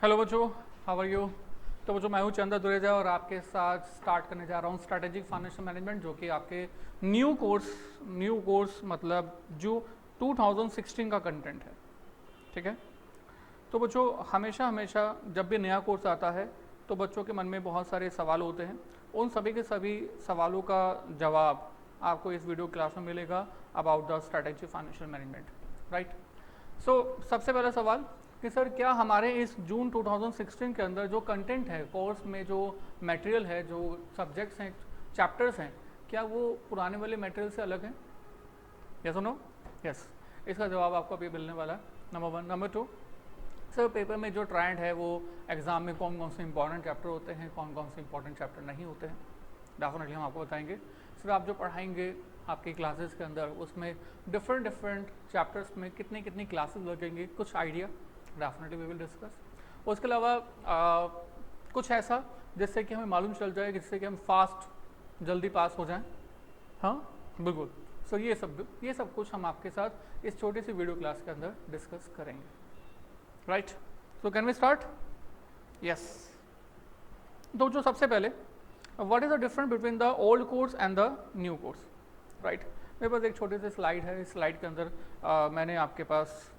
Hello बच्चों, how are you. तो बच्चों मैं हूँ चंदा दुरेजा और आपके साथ स्टार्ट करने जा रहा हूँ स्ट्रैटेजिक फाइनेंशियल मैनेजमेंट, जो कि आपके न्यू कोर्स मतलब जो 2016 का कंटेंट है। ठीक है। तो बच्चों हमेशा हमेशा जब भी नया कोर्स आता है तो बच्चों के मन में बहुत सारे सवाल होते हैं। उन सभी के सभी सवालों का जवाब आपको इस वीडियो क्लास में मिलेगा about the strategic financial management, right. So सबसे पहला सवाल कि सर क्या हमारे इस जून 2016 के अंदर जो कंटेंट है, कोर्स में जो मटेरियल है, जो सब्जेक्ट्स हैं, चैप्टर्स हैं, क्या वो पुराने वाले मटेरियल से अलग हैं? यस और नो? यस। इसका जवाब आपको अभी मिलने वाला है, number one. Number two, sir paper में जो ट्रेंड है वो एग्जाम में कौन कौन से इंपॉर्टेंट चैप्टर होते हैं, कौन कौन से इंपॉर्टेंट चैप्टर नहीं होते हैं, डेफिनेटली हम आपको बताएंगे। सर आप जो पढ़ाएंगे आपकी क्लासेस के अंदर उसमें डिफरेंट चैप्टर्स में कितनी कितनी क्लासेस लगेंगे, कुछ idea definitely we will discuss. उसके अलावा कुछ ऐसा जिससे कि हमें मालूम चल जाए, जिससे कि हम फास्ट जल्दी पास हो जाएं। हाँ बिल्कुल। सो ये सब कुछ हम आपके साथ इस छोटी सी वीडियो क्लास के अंदर डिस्कस करेंगे, right. So can we start? Yes. तो जो सबसे पहले what is the difference between the old course and the new course, right. मेरे पास एक छोटी सी स्लाइड है। इस स्लाइड के अंदर मैंने आपके पास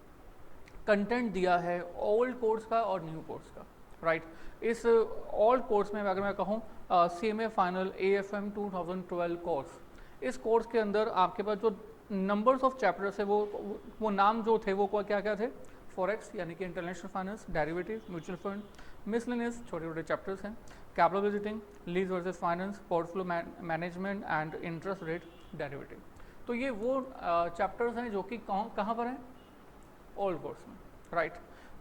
कंटेंट दिया है ओल्ड कोर्स का और न्यू कोर्स का, राइट। इस ओल्ड कोर्स में अगर मैं कहूँ CMA फाइनल AFM 2012 कोर्स, इस कोर्स के अंदर आपके पास जो नंबर्स ऑफ चैप्टर्स है वो नाम जो थे वो क्या क्या थे? फॉरेक्स यानी कि international finance, derivative, mutual fund, miscellaneous छोटे छोटे चैप्टर्स हैं, capital budgeting, lease versus finance, portfolio management and interest rate derivative. तो ये वो चैप्टर्स हैं जो कि कहाँ पर हैं? ओल्ड कोर्स में, राइट।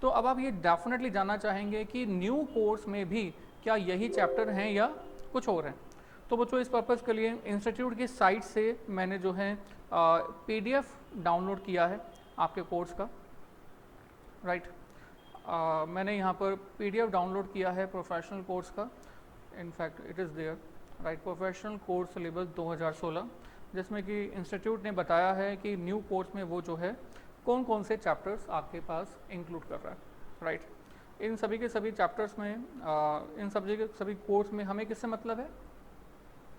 तो अब आप ये डेफिनेटली जानना चाहेंगे कि न्यू कोर्स में भी क्या यही चैप्टर हैं या कुछ और हैं। तो बच्चों इस पर्पज़ के लिए इंस्टीट्यूट की साइट से मैंने जो है PDF डाउनलोड किया है आपके कोर्स का, राइट। मैंने यहाँ पर PDF डाउनलोड किया है प्रोफेशनल कोर्स का। In fact it is there, right, professional course syllabus 2016, जिसमें कि इंस्टीट्यूट ने बताया है कि न्यू कोर्स में वो जो है कौन कौन से चैप्टर्स आपके पास इंक्लूड कर रहा है, राइट। इन सभी के सभी चैप्टर्स में इन सभी के सभी कोर्स में हमें किससे मतलब है?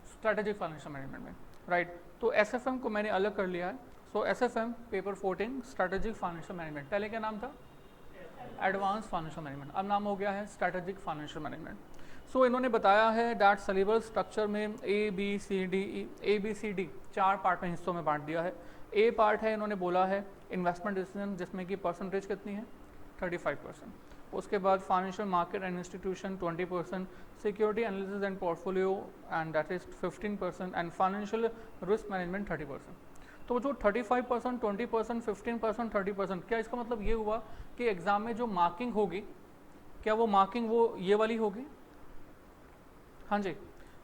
स्ट्रैटेजिक फाइनेंशियल मैनेजमेंट में, राइट। तो SFM को मैंने अलग कर लिया है। सो SFM paper 14 strategic financial management, पहले क्या नाम था? एडवांस फाइनेंशियल मैनेजमेंट, अब नाम हो गया है स्ट्रैटेजिक फाइनेंशियल मैनेजमेंट। सो इन्होंने बताया है डैट सिलेबस स्ट्रक्चर में ABCD 4 पार्ट में हिस्सों में बांट दिया है। A पार्ट है, इन्होंने बोला है इन्वेस्टमेंट डिसीजन, जिसमें कि परसेंटेज कितनी है? 35%। उसके बाद financial market and institution 20%, security analysis and portfolio and that is 15%, and financial risk management 30%। तो जो 35%, 20%, 15%, 30%, क्या इसका मतलब ये हुआ कि एग्जाम में जो मार्किंग होगी, क्या वो मार्किंग वो ये वाली होगी? हाँ जी।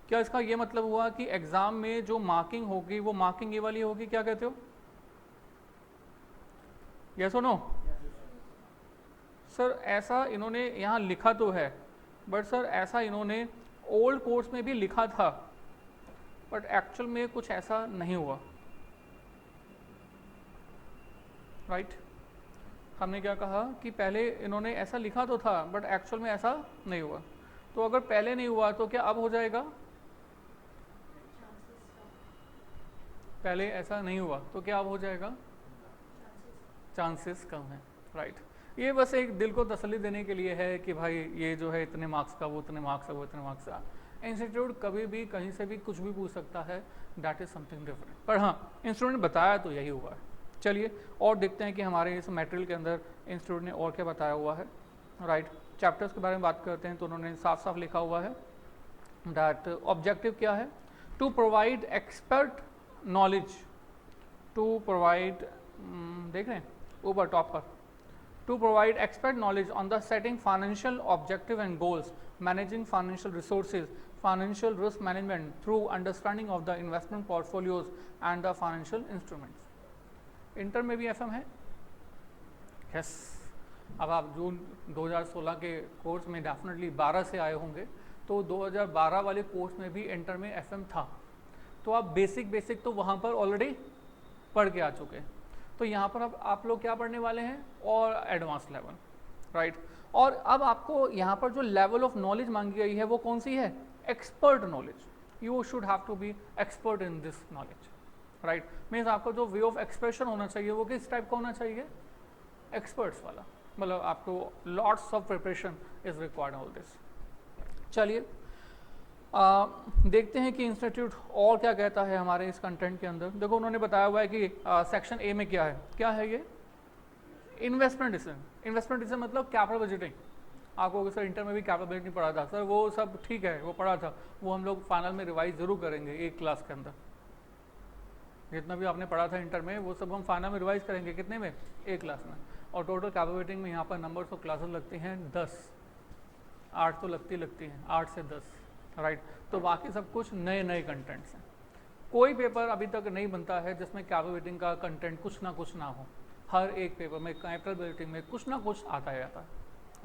क्या इसका ये मतलब हुआ कि एग्जाम में जो मार्किंग होगी वो मार्किंग ये वाली होगी? क्या कहते हो? यस और नो? सर ऐसा इन्होंने यहाँ लिखा तो है, बट सर ऐसा इन्होंने ओल्ड कोर्स में भी लिखा था, बट एक्चुअल में कुछ ऐसा नहीं हुआ, राइट। हमने क्या कहा कि पहले इन्होंने ऐसा लिखा तो था बट एक्चुअल में ऐसा नहीं हुआ। तो अगर पहले नहीं हुआ तो क्या अब हो जाएगा? पहले ऐसा नहीं हुआ तो क्या अब हो जाएगा? चांसेस कम है, राइट। ये बस एक दिल को तसल्ली देने के लिए है कि भाई ये जो है इतने मार्क्स का, वो इतने मार्क्स का, वो इतने मार्क्स का। इंस्टीट्यूट कभी भी कहीं से भी कुछ भी पूछ सकता है, दैट इज समथिंग डिफरेंट। पर हाँ, इंस्टीट्यूट ने बताया तो यही हुआ है। चलिए और देखते हैं कि हमारे इस मटेरियल के अंदर इंस्टीट्यूट ने और क्या बताया हुआ है, राइट। चैप्टर्स के बारे में बात करते हैं तो उन्होंने साफ साफ लिखा हुआ है दैट ऑब्जेक्टिव क्या है? To provide expert knowledge, to provide, देख रहे हैं ऊपर टॉप पर, to provide expert knowledge on the setting financial objective and goals, managing financial resources, financial risk management through understanding of the investment portfolios and the financial instruments. Inter में भी FM है? Yes. अब आप जून 2016 के course में definitely 12 से आए होंगे, तो 2012 वाले कोर्स में भी इंटर में FM था। तो आप बेसिक तो वहाँ पर ऑलरेडी पढ़ के आ चुके हैं। तो यहाँ पर अब आप लोग क्या पढ़ने वाले हैं? और एडवांस लेवल, राइट। और अब आपको यहाँ पर जो लेवल ऑफ नॉलेज मांगी गई है वो कौन सी है? Expert knowledge. You should have to be expert in this knowledge, right. Means आपको जो वे ऑफ एक्सप्रेशन होना चाहिए वो किस टाइप का होना चाहिए? एक्सपर्ट्स वाला, मतलब आपको lots of preparation is required all this. चलिए देखते हैं कि इंस्टीट्यूट और क्या कहता है हमारे इस कंटेंट के अंदर। देखो उन्होंने बताया हुआ है कि सेक्शन ए में क्या है ये? Investment decision. इन्वेस्टमेंट डिसीजन मतलब कैपिटल बजटिंग। आपको सर इंटर में भी कैपिटल बजटिंग पढ़ा था सर, वो सब ठीक है, वो पढ़ा था, वो हम लोग फाइनल में रिवाइज जरूर करेंगे एक क्लास के अंदर। जितना भी आपने पढ़ा था इंटर में वो सब हम फाइनल में रिवाइज करेंगे, कितने में? एक क्लास में। और टोटल कैपिटल बजटिंग में यहाँ पर नंबर्स ऑफ क्लासेस लगती हैं 10, 8 तो लगती हैं, 8 से 10, राइट। तो बाकी सब कुछ नए कंटेंट्स हैं। कोई पेपर अभी तक नहीं बनता है जिसमें कैपिटल बजटिंग का कंटेंट कुछ ना हो। हर एक पेपर में कैपिटल बजटिंग में कुछ ना कुछ आता है,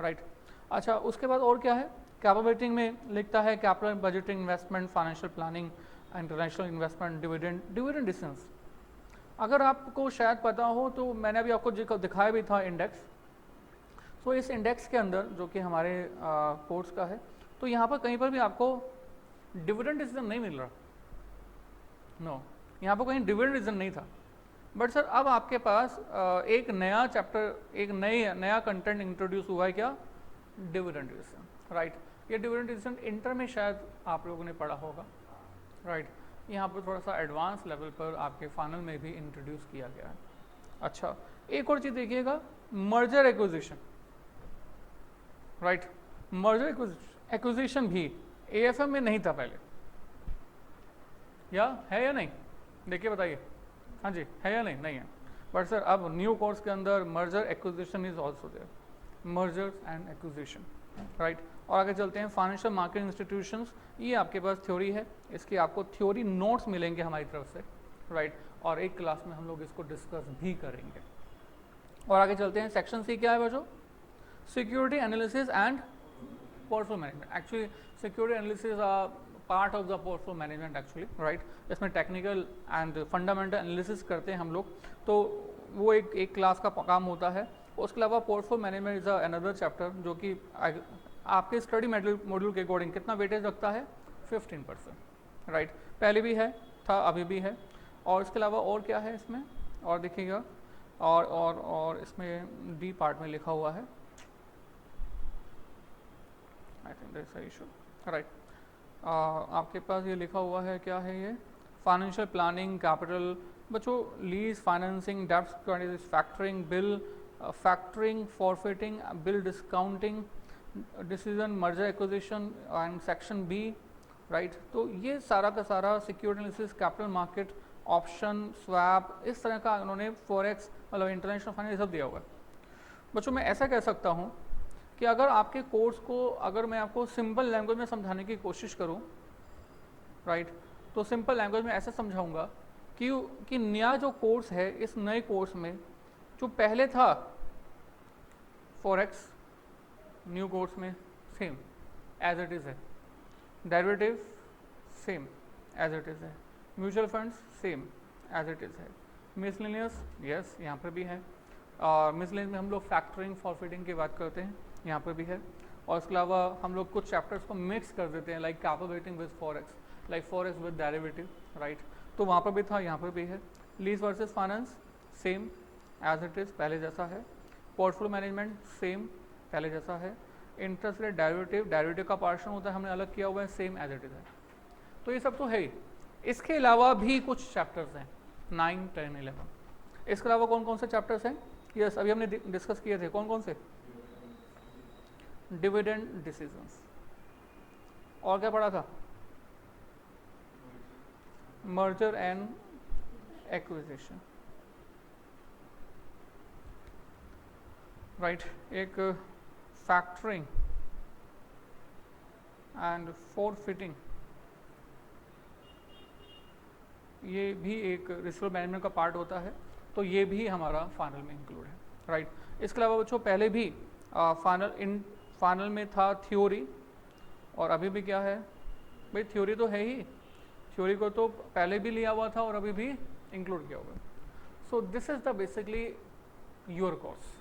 राइट। अच्छा, उसके बाद और क्या है? कैपिटल बजटिंग में लिखता है capital budgeting, investment, financial planning, international investment, dividend decisions. अगर आपको शायद पता हो तो मैंने अभी आपको दिखाया भी था इंडेक्स। सो इस इंडेक्स के अंदर जो कि हमारे कोर्स का है, तो यहाँ पर कहीं पर भी आपको डिविडेंड डिसीजन नहीं मिल रहा, नो, यहाँ पर कहीं डिविडेंड डिसीजन नहीं था। बट सर अब आपके पास एक नया चैप्टर, एक नया कंटेंट इंट्रोड्यूस हुआ है, क्या? Dividend decision, right. ये डिविडेंड डिसीजन इंटर में शायद आप लोगों ने पढ़ा होगा, राइट। यहाँ पर थोड़ा सा एडवांस लेवल पर आपके फाइनल में भी इंट्रोड्यूस किया गया है। अच्छा, एक और चीज़ देखिएगा, merger acquisition, right. Merger acquisition भी एएफएम में नहीं था पहले, या है या नहीं? देखिए बताइए, हाँ जी, है या नहीं? नहीं है। बट सर अब न्यू कोर्स के अंदर merger acquisition is also there, mergers and acquisition, right. और आगे चलते हैं, फाइनेंशियल मार्केट इंस्टीट्यूशंस। ये आपके पास थ्योरी है, इसकी आपको थ्योरी नोट्स मिलेंगे हमारी तरफ से, राइट। और एक क्लास में हम लोग इसको डिस्कस भी करेंगे। और आगे चलते हैं, सेक्शन सी क्या है बच्चों? Security analysis and portfolio management. Actually security analysis part of the portfolio management actually, right. इसमें टेक्निकल एंड फंडामेंटल एनालिसिस करते हैं हम लोग, तो वो एक क्लास का काम होता है। उसके अलावा portfolio management is another chapter जो कि आपके स्टडी मॉड्यूल के अकॉर्डिंग कितना वेटेज रखता है? 15%, राइट। पहले भी है, था, अभी भी है। और इसके अलावा और क्या है इसमें? और देखिएगा, और इसमें डी पार्ट में लिखा हुआ है, I think that's a issue, right. आपके पास ये लिखा हुआ है, क्या है ये? फाइनेंशियल प्लानिंग, कैपिटल, बच्चों लीज, फाइनेंसिंग, डेब्ट, factoring, bill, factoring, forfaiting, bill discounting, decision, merger acquisition and section B, right. तो ये सारा का सारा security analysis, capital market, option, swap, इस तरह का उन्होंने फॉरेक्स, मतलब इंटरनेशनल फाइनेंस, सब दिया हुआ है। बच्चों मैं ऐसा कह सकता हूँ कि अगर आपके कोर्स को, अगर मैं आपको सिंपल लैंग्वेज में समझाने की कोशिश करूँ, राइट, तो सिंपल लैंग्वेज में ऐसे समझाऊंगा कि नया जो कोर्स है, इस नए कोर्स में जो पहले था फॉरेक्स, न्यू कोर्स में सेम एज इट इज़ है, derivative same as it is है, mutual funds same as it is है, मिसलेनियस यस यहाँ पर भी है, और मिसलेनियस में हम लोग फैक्टरिंग, फॉरफिटिंग की बात करते हैं, यहाँ पर भी है। और इसके अलावा हम लोग कुछ चैप्टर्स को मिक्स कर देते हैं, like capital with forex, like forex with derivative, right. तो वहाँ पर भी था, यहाँ पर भी है। Lease versus finance same as it is, पहले जैसा है। पोर्टफोलियो मैनेजमेंट सेम, पहले जैसा है। इंटरेस्ट रेट डेरिवेटिव का पार्शन होता है, हमने अलग किया हुआ है, सेम एज इट इज़ है। तो ये सब तो है ही। इसके अलावा भी कुछ चैप्टर्स हैं 9, 10, 11। इसके अलावा कौन कौन से चैप्टर्स हैं? यस, अभी हमने डिस्कस किए थे, कौन कौन से? Dividend decisions. और क्या पढ़ा था? Merger and acquisition, right. एक फैक्टरिंग एंड फॉरफिटिंग, ये भी एक रिसोर्स मैनेजमेंट का पार्ट होता है, तो ये भी हमारा फाइनल में इंक्लूड है, राइट। इसके अलावा बच्चों पहले भी फाइनल में था थ्योरी, और अभी भी क्या है भाई? थ्योरी तो है ही, थ्योरी को तो पहले भी लिया हुआ था और अभी भी इंक्लूड किया हुआ है। So this is the basically your course,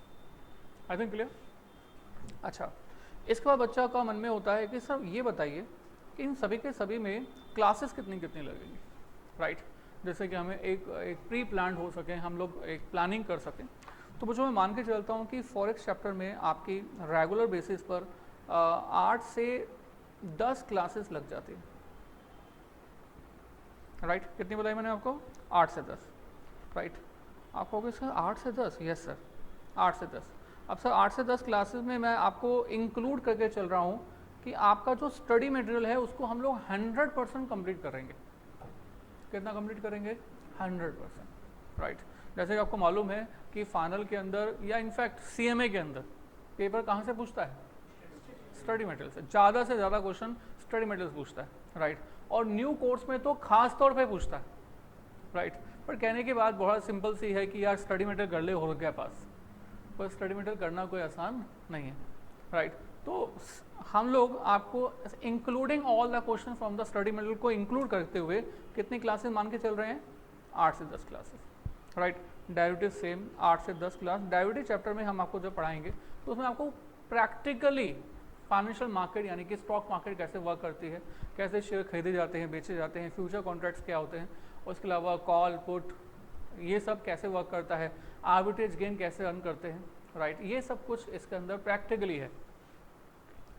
I think clear, अच्छा, इसके बाद बच्चा का मन में होता है कि सर ये बताइए कि इन सभी के सभी में क्लासेस कितनी कितनी लगेंगी, राइट। जैसे कि हमें एक प्री प्लान हो सके, हम लोग एक प्लानिंग कर सकें। तो बच्चों मैं मान के चलता हूँ कि फॉरेक्स चैप्टर में आपकी रेगुलर बेसिस पर 8 से 10 क्लासेस लग जाती हैं, राइट। कितनी बताई मैंने आपको? 8 से 10, राइट। आप कहोगे सर 8 से 10? यस सर, 8 से 10। अब सर 8 से 10 क्लासेस में मैं आपको इंक्लूड करके चल रहा हूँ कि आपका जो स्टडी मटेरियल है उसको हम लोग 100% कंप्लीट करेंगे। कितना कंप्लीट करेंगे? 100%, राइट। जैसे कि आपको मालूम है कि फाइनल के अंदर या इनफैक्ट सीएमए के अंदर पेपर कहाँ से पूछता है? स्टडी मटेरियल से ज़्यादा क्वेश्चन स्टडी मटेरियल पूछता है, राइट। और न्यू कोर्स में तो खास तौर पे पूछता है, राइट। पर कहने की बात बहुत सिंपल सी है कि यार स्टडी मटेरियल कर ले हो गया पास, पर स्टडी मटेरियल करना कोई आसान नहीं है, राइट। तो हम लोग आपको including all the question from the study material को इंक्लूड करते हुए कितनी क्लासेस मान के चल रहे हैं? 8 से 10 क्लासेस, राइट। डेरिवेटिव सेम 8 से 10 क्लास। डेरिवेटिव चैप्टर में हम आपको जब पढ़ाएंगे तो उसमें आपको प्रैक्टिकली फाइनेंशियल मार्केट यानी कि स्टॉक मार्केट कैसे वर्क करती है, कैसे शेयर खरीदे जाते हैं, बेचे जाते हैं, फ्यूचर कॉन्ट्रैक्ट्स क्या होते हैं, उसके अलावा कॉल पुट ये सब कैसे वर्क करता है, आर्बिट्रेज गेन कैसे अर्न करते हैं, राइट। ये सब कुछ इसके अंदर प्रैक्टिकली है।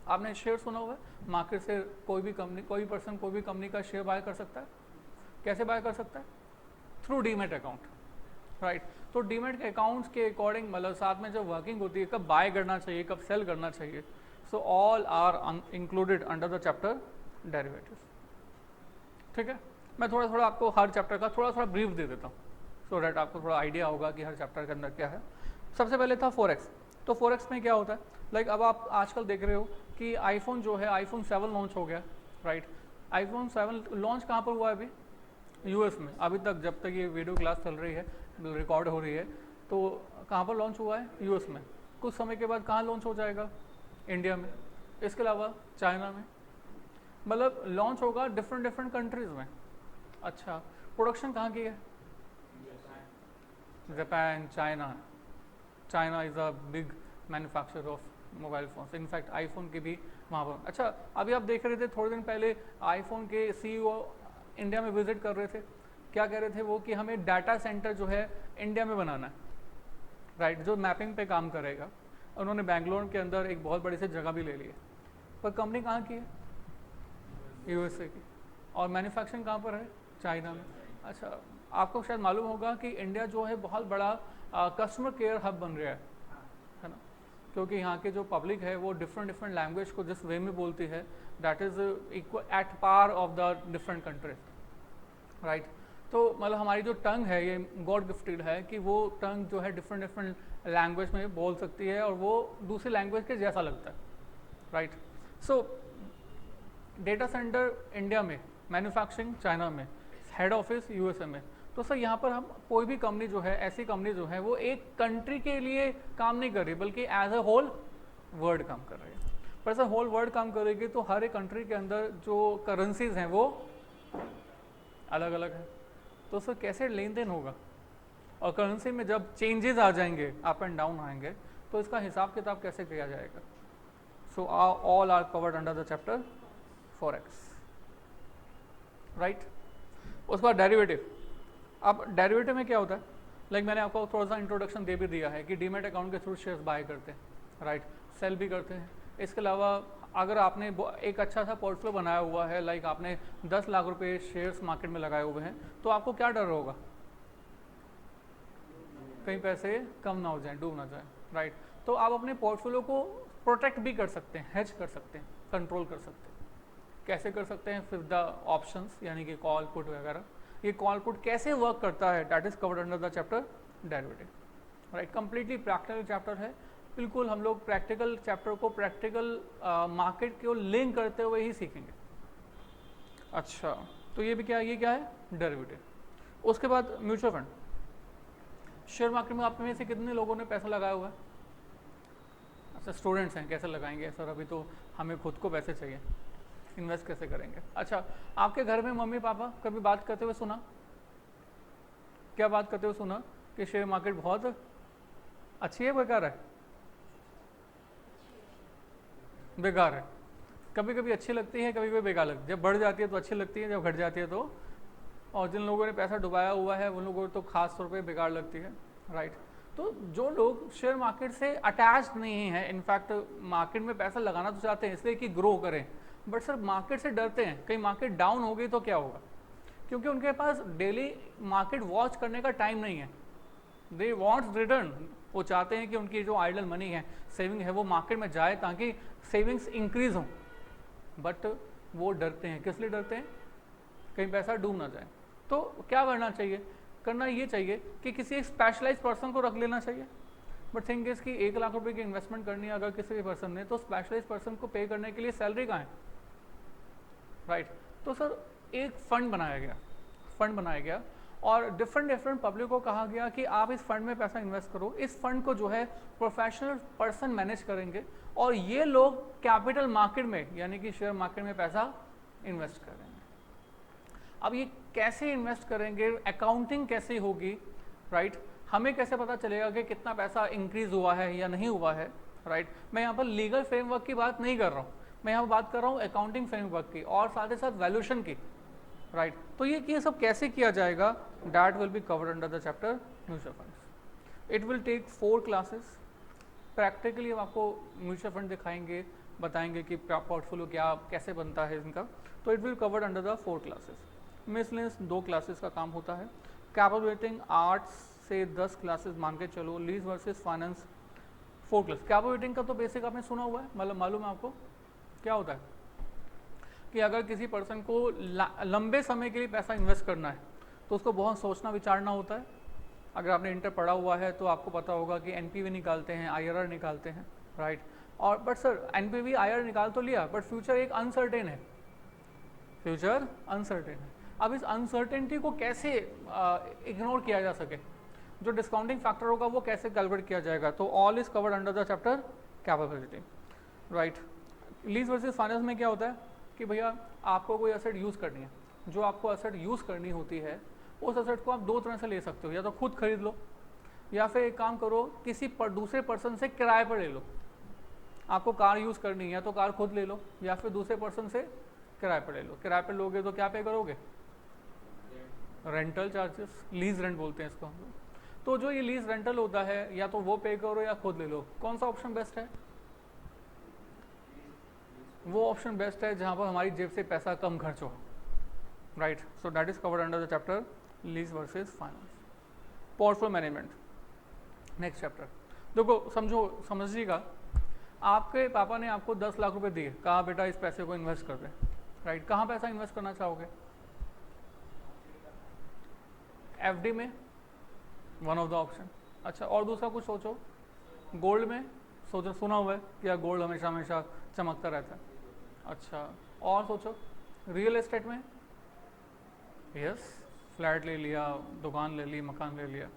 आपने शेयर सुना हुआ है, मार्केट से कोई भी कंपनी, कोई पर्सन कोई भी कंपनी का शेयर बाय कर सकता है। कैसे बाय कर सकता है? Through demat account, right. तो डीमेट अकाउंट्स के अकॉर्डिंग मतलब साथ में जब वर्किंग होती है, कब बाय करना चाहिए, कब सेल करना चाहिए, so all are included under the chapter derivatives, ठीक है। मैं थोड़ा थोड़ा आपको हर चैप्टर का थोड़ा थोड़ा ब्रीफ दे देता हूँ सो डैट आपको थोड़ा आइडिया होगा कि हर चैप्टर के अंदर क्या है। सबसे पहले था फॉरेक्स। तो फॉरेक्स में क्या होता है, लाइक अब आप आजकल देख रहे हो कि आईफोन जो है आईफोन 7 लॉन्च हो गया, राइट। आईफोन 7 लॉन्च कहाँ पर हुआ है? अभी यूएस में। अभी तक जब तक ये वीडियो क्लास चल रही है, रिकॉर्ड हो रही है, तो कहाँ पर लॉन्च हुआ है? यूएस में। कुछ समय के बाद कहाँ लॉन्च हो जाएगा? इंडिया में। इसके अलावा चाइना में, मतलब लॉन्च होगा डिफरेंट कंट्रीज में। अच्छा, प्रोडक्शन कहाँ की है? Japan, China. China is a big manufacturer of mobile phones, in fact iPhone के भी वहाँ पर। अच्छा, अभी आप देख रहे थे थोड़े दिन पहले आईफोन के सीईओ इंडिया में विजिट कर रहे थे। क्या कह रहे थे वो? कि हमें डाटा सेंटर जो है इंडिया में बनाना है, राइट, जो मैपिंग पे काम करेगा। उन्होंने बेंगलोर के अंदर एक बहुत बड़ी सी जगह भी ले ली है, पर कंपनी कहाँ की है? यूएसए की। और मैन्युफैक्चरिंग कहाँ पर है? चाइना में। अच्छा, आपको शायद मालूम होगा कि इंडिया जो है बहुत बड़ा कस्टमर केयर हब बन रहा है ना, क्योंकि यहाँ के जो पब्लिक है वो डिफरेंट लैंग्वेज को जिस वे में बोलती है that is equal at par of the different countries, right. तो मतलब हमारी जो टंग है ये गॉड गिफ्टेड है कि वो टंग जो है डिफरेंट लैंग्वेज में बोल सकती है और वो दूसरी लैंग्वेज के जैसा लगता है, राइट। सो डेटा सेंटर इंडिया में, मैन्युफैक्चरिंग चाइना में, हेड ऑफिस यूएसए में। तो सर यहाँ पर हम कोई भी कंपनी जो है, ऐसी कंपनी जो है वो एक कंट्री के लिए काम नहीं कर रही बल्कि एज अ होल वर्ल्ड काम कर रही है। पर सर होल वर्ल्ड काम करेगी तो हर एक कंट्री के अंदर जो करेंसीज हैं वो अलग अलग है, तो सर कैसे लेन देन होगा? और करेंसी में जब चेंजेस आ जाएंगे, अप एंड डाउन आएंगे, तो इसका हिसाब किताब कैसे किया जाएगा? So all are covered under the chapter forex, right. उसके बाद डेरिवेटिव। अब डेरिवेटिव में क्या होता है, लाइक मैंने आपको थोड़ा सा इंट्रोडक्शन दे भी दिया है कि डीमेट अकाउंट के थ्रू शेयर्स बाय करते हैं, राइट, सेल भी करते हैं। इसके अलावा अगर आपने एक अच्छा सा पोर्टफोलियो बनाया हुआ है, लाइक आपने 10 लाख रुपए शेयर्स मार्केट में लगाए हुए हैं, तो आपको क्या डर होगा? कहीं पैसे कम ना हो जाए, डूब ना जाए, राइट। तो आप अपने पोर्टफोलियो को प्रोटेक्ट भी कर सकते हैं, हेज कर सकते हैं, कंट्रोल कर सकते हैं। कैसे कर सकते हैं? फिर द ऑप्शंस यानी कि कॉल पुट वगैरह। ये कॉल पुट कैसे वर्क करता है that is covered under the chapter derivative, right. Completely practical chapter है, बिल्कुल हम लोग प्रैक्टिकल चैप्टर को प्रैक्टिकल मार्केट को लिंक करते हुए ही सीखेंगे। अच्छा, तो ये भी क्या है? ये क्या है? डेरिवेटिव। उसके बाद म्यूचुअल फंड। शेयर मार्केट में आप में से कितने लोगों ने पैसा लगाया हुआ है? अच्छा, स्टूडेंट्स हैं, कैसे लगाएंगे सर? अभी तो हमें खुद को पैसे चाहिए, इन्वेस्ट कैसे करेंगे? अच्छा, आपके घर में मम्मी पापा कभी बात करते हुए सुना? क्या बात करते हुए सुना? कि शेयर मार्केट बहुत अच्छी है, बेकार है? बेकार है। कभी कभी अच्छी लगती है, कभी कभी बेकार लगती है। जब बढ़ जाती है तो अच्छी लगती है, जब घट जाती है तो, और जिन लोगों ने पैसा डुबाया हुआ है उन लोगों को तो खास तौर पे बेकार लगती है, राइट। तो जो लोग शेयर मार्केट से अटैच नहीं है, इनफैक्ट मार्केट में पैसा लगाना तो चाहते हैं इसलिए कि ग्रो करें, बट सर मार्केट से डरते हैं, कहीं मार्केट डाउन हो गई तो क्या होगा, क्योंकि उनके पास डेली मार्केट वॉच करने का टाइम नहीं है। दे वॉन्ट्स रिटर्न, वो चाहते हैं कि उनकी जो आइडल मनी है, सेविंग है, वो मार्केट में जाए ताकि सेविंग्स इंक्रीज हो, बट वो डरते हैं। किस लिए डरते हैं? कहीं पैसा डूब ना जाए। तो क्या करना चाहिए? करना ये चाहिए कि किसी एक स्पेशलाइज पर्सन को रख लेना चाहिए। बट थिंग इज कि 1 लाख रुपए की इन्वेस्टमेंट करनी है अगर किसी भी पर्सन ने, तो स्पेशलाइज पर्सन को पे करने के लिए सैलरी कहाँ है, राइट। तो सर एक फंड बनाया गया और डिफरेंट पब्लिक को कहा गया कि आप इस फंड में पैसा इन्वेस्ट करो। इस फंड को जो है प्रोफेशनल पर्सन मैनेज करेंगे और ये लोग कैपिटल मार्केट में यानी कि शेयर मार्केट में पैसा इन्वेस्ट करेंगे। अब ये कैसे इन्वेस्ट करेंगे, अकाउंटिंग कैसे होगी, राइट। हमें कैसे पता चलेगा कि कितना पैसा इंक्रीज हुआ है या नहीं हुआ है, राइट। मैं यहाँ पर लीगल फ्रेमवर्क की बात नहीं कर रहा हूँ, मैं यहाँ बात कर रहा हूँ अकाउंटिंग फ्रेमवर्क की और साथ ही साथ वैल्यूएशन की, राइट। तो ये सब कैसे किया जाएगा, that will be covered under the chapter mutual funds. It will take 4 classes. Practically हम आपको म्यूचुअल फंड दिखाएंगे, बताएंगे कि पोर्टफोलियो क्या कैसे बनता है इनका। तो it will covered under the 4 classes. Miscellaneous 2 classes का काम होता है। कैपेबिलिटी 8 से 10 क्लासेस मान के चलो। Lease versus finance 4 class. Capability का तो बेसिक आपने सुना हुआ है, मतलब मालूम है आपको क्या होता है कि अगर किसी पर्सन को लंबे समय के लिए पैसा इन्वेस्ट करना है तो उसको बहुत सोचना विचारना होता है। अगर आपने इंटर पढ़ा हुआ है तो आपको पता होगा कि एनपीवी निकालते हैं, आईआरआर निकालते हैं, राइट। और बट सर एनपीवी आईआरआर निकाल तो लिया बट फ्यूचर एक अनसर्टेन है, फ्यूचर अनसर्टेन है। अब इस अनसर्टेनिटी को कैसे इग्नोर किया जा सके, जो डिस्काउंटिंग फैक्टर होगा वो कैसे कैलकुलेट किया जाएगा, तो all is covered under the chapter capability, right. Lease versus finance में क्या होता है कि भैया आपको कोई एसेट यूज़ करनी है, जो आपको एसेट यूज़ करनी होती है उस एसेट को आप 2 तरह से ले सकते हो, या तो खुद खरीद लो या फिर एक काम करो किसी दूसरे पर्सन से किराए पर ले लो। आपको कार यूज़ करनी है तो कार खुद ले लो या फिर दूसरे पर्सन से किराए पर ले लो। किराए पर लोगे तो क्या पे करोगे, रेंटल चार्जेस, लीज रेंट बोलते हैं इसको हम लोग। तो जो ये लीज रेंटल होता है या तो वो पे करो या खुद ले लो, कौन सा ऑप्शन बेस्ट है? वो ऑप्शन बेस्ट है जहां पर हमारी जेब से पैसा कम खर्च हो, right. So that is covered under the chapter lease versus finance. Portfolio management next chapter. देखो समझिएगा, आपके पापा ने आपको 10 लाख रुपए दिए, कहा बेटा इस पैसे को इन्वेस्ट कर दे, राइट। कहाँ पैसा इन्वेस्ट करना चाहोगे? एफडी में, वन ऑफ द ऑप्शन। अच्छा, और दूसरा कुछ सोचो। गोल्ड में सोचो, सुना हुआ है कि यार गोल्ड हमेशा हमेशा चमकता रहता है। अच्छा, और सोचो। रियल एस्टेट में, यस, फ्लैट ले लिया, दुकान ले ली, मकान ले लिया,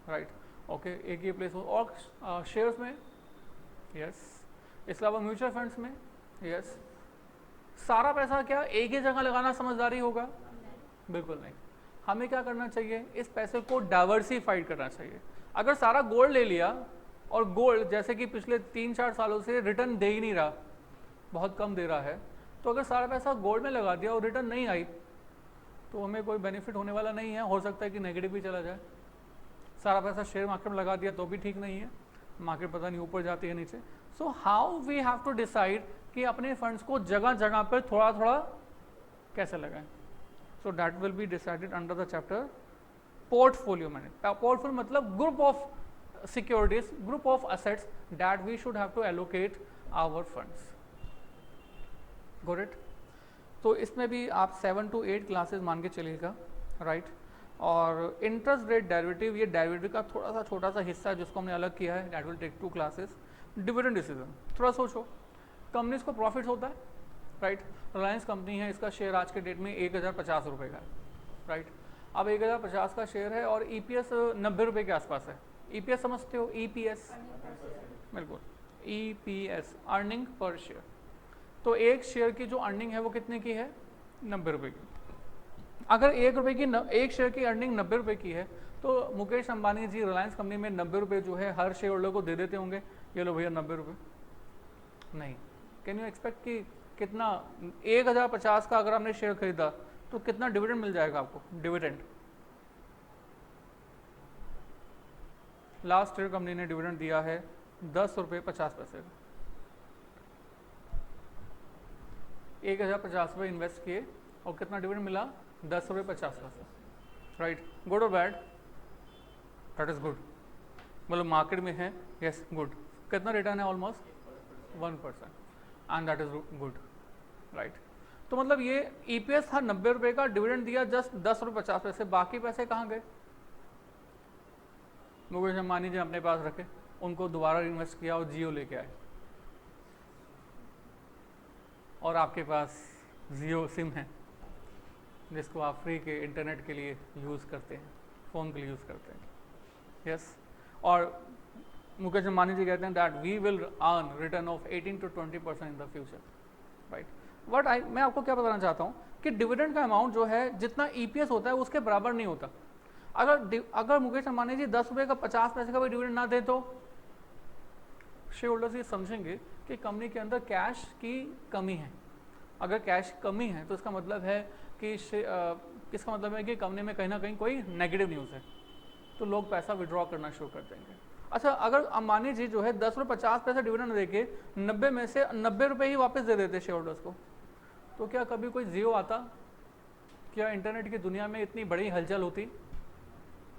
राइट, ओके, एक ही प्लेस हो। और शेयर्स में, यस। इसके अलावा म्यूचुअल फंड्स में, यस। सारा पैसा क्या एक ही जगह लगाना समझदारी होगा? बिल्कुल नहीं। हमें क्या करना चाहिए, इस पैसे को डाइवर्सिफाइड करना चाहिए। अगर सारा गोल्ड ले लिया और गोल्ड जैसे कि पिछले 3-4 सालों से रिटर्न दे ही नहीं रहा, बहुत कम दे रहा है, तो अगर सारा पैसा गोल्ड में लगा दिया और रिटर्न नहीं आई तो हमें कोई बेनिफिट होने वाला नहीं है, हो सकता है कि नेगेटिव भी चला जाए। सारा पैसा शेयर मार्केट में लगा दिया तो भी ठीक नहीं है, मार्केट पता नहीं ऊपर जाती है नीचे। So how we have to decide कि अपने फंड्स को जगह जगह पर थोड़ा थोड़ा कैसे लगाएं। So that will be decided under the chapter portfolio management. Portfolio मतलब group of securities, group of assets that we should have to allocate our funds. Got it? तो इसमें भी आप 7 to 8 क्लासेस मान के चलिएगा, राइट। और इंटरेस्ट रेट डेरिवेटिव, ये डेरिवेटिव का थोड़ा सा छोटा सा हिस्सा है जिसको हमने अलग किया है, that will take 2 classes. Dividend decision, थोड़ा सोचो, कंपनीज को प्रॉफिट होता है, राइट। रिलायंस कंपनी है, इसका शेयर आज के डेट में 1050 रुपये का है, राइट। अब 1050 का शेयर है और ईपीएस 90 रुपये के आसपास है। ईपीएस समझते हो? ईपीएस, बिल्कुल, ईपीएस, अर्निंग पर शेयर। तो एक शेयर की जो अर्निंग है वो कितने की है? 90 रुपये की। अगर एक शेयर की अर्निंग 90 रुपये की है तो मुकेश अंबानी जी रिलायंस कंपनी में 90 रुपये जो है हर शेयर होल्डर को दे देते होंगे, ये लो भैया 90 रुपये। नहीं, कैन यू एक्सपेक्ट कि कितना 1050 का अगर आपने शेयर खरीदा तो कितना डिविडेंड मिल जाएगा आपको? डिविडेंड लास्ट ईयर कंपनी ने डिविडेंड दिया है 10 रुपये 50 पैसे का। 1050 रुपये इन्वेस्ट किए और कितना डिविडेंड मिला? 10 रुपये 50 पैसे। राइट, गुड और बैड? दैट इज गुड, मतलब मार्केट में है, यस गुड। कितना रिटर्न है? Almost 1%, and that is good. Right, तो मतलब ये ईपीएस था 90 रुपये का, डिविडेंड दिया जस्ट 10 रुपये 50 पैसे, बाकी पैसे कहाँ गए? मुकेश अंबानी जी अपने पास रखे, उनको दोबारा इन्वेस्ट किया और जियो लेके आए, और आपके पास जियो सिम है जिसको आप फ्री के इंटरनेट के लिए यूज़ करते हैं, फ़ोन के लिए यूज़ करते हैं। यस, और मुकेश अंबानी जी कहते हैं that we will earn return of 18 to 20% in the future. Right, but मैं आपको क्या बताना चाहता हूँ कि डिविडेंड का अमाउंट जो है जितना ईपीएस होता है उसके बराबर नहीं होता। अगर मुकेश अंबानी जी 10 रुपये का 50 पैसे का भी डिविडेंड ना दे तो शेयर होल्डर्स ये समझेंगे कि कंपनी के अंदर कैश की कमी है। अगर कैश कमी है तो इसका मतलब है कि इसका मतलब है कि कंपनी में कहीं ना कहीं कोई नेगेटिव न्यूज़ है, तो लोग पैसा विड्रॉ करना शुरू कर देंगे। अच्छा, अगर अंबानी जी जो है 10 रुपये 50 पैसे डिविडेंड देके 90 में से 90 रुपये ही वापस दे देते शेयर होल्डर्स को, तो क्या कभी कोई जियो आता? क्या इंटरनेट की दुनिया में इतनी बड़ी हलचल होती?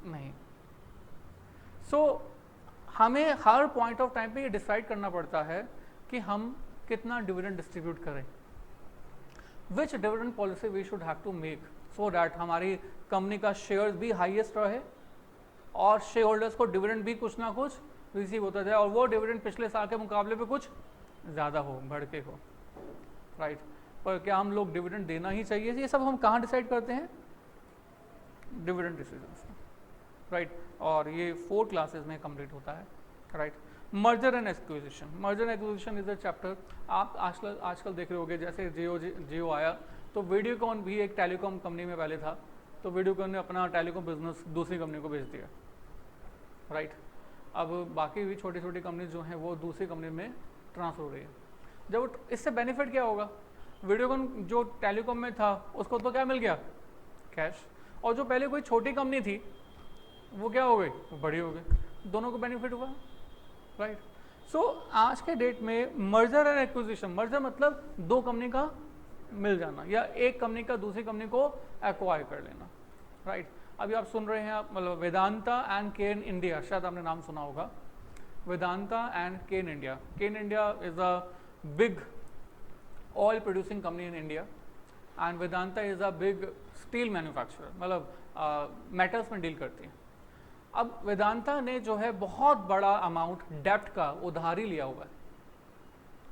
नहीं। सो हमें हर पॉइंट ऑफ टाइम पे ये डिसाइड करना पड़ता है कि हम कितना डिविडेंड डिस्ट्रीब्यूट करें, which dividend policy we should have to make so that हमारी कंपनी का शेयर भी हाईएस्ट रहे और शेयर होल्डर्स को डिविडेंड भी कुछ ना कुछ रिसीव होता जाए, और वो डिविडेंड पिछले साल के मुकाबले पे कुछ ज़्यादा हो, बढ़ के हो। राइट, पर क्या हम लोग डिविडेंड देना ही चाहिए? ये सब हम कहाँ डिसाइड करते हैं? Dividend decisions. राइट, और ये 4 क्लासेस में कंप्लीट होता है। Right, merger and acquisition. Merger and acquisition is a chapter. आप आजकल देख रहे होगे, जैसे जियो आया तो वीडियोकॉन भी एक टेलीकॉम कंपनी में पहले था, तो वीडियोकॉन ने अपना टेलीकॉम बिजनेस दूसरी कंपनी को बेच दिया। राइट, अब बाकी भी छोटी छोटी कंपनी जो हैं वो दूसरी कंपनी में ट्रांसफर हो रही है। जब इससे बेनिफिट क्या होगा? वीडियोकॉन जो टेलीकॉम में था उसको तो क्या मिल गया? कैश। और जो पहले कोई छोटी कंपनी थी वो क्या हो गई? वो बड़ी हो गई, दोनों को बेनिफिट हुआ। राइट, सो आज के डेट में मर्जर एंड एक्विजिशन, मर्जर मतलब दो कंपनी का मिल जाना या एक कंपनी का दूसरी कंपनी को एक्वायर कर लेना। राइट, अभी आप सुन रहे हैं आप मतलब वेदांता एंड केन इंडिया, शायद आपने नाम सुना होगा, Vedanta and Cairn India. Cairn India is a big oil producing company in India and Vedanta is a big steel manufacturer, मतलब मेटल्स में डील करती है। अब वेदांता ने जो है बहुत बड़ा अमाउंट डेप्ट का उधारी लिया हुआ है।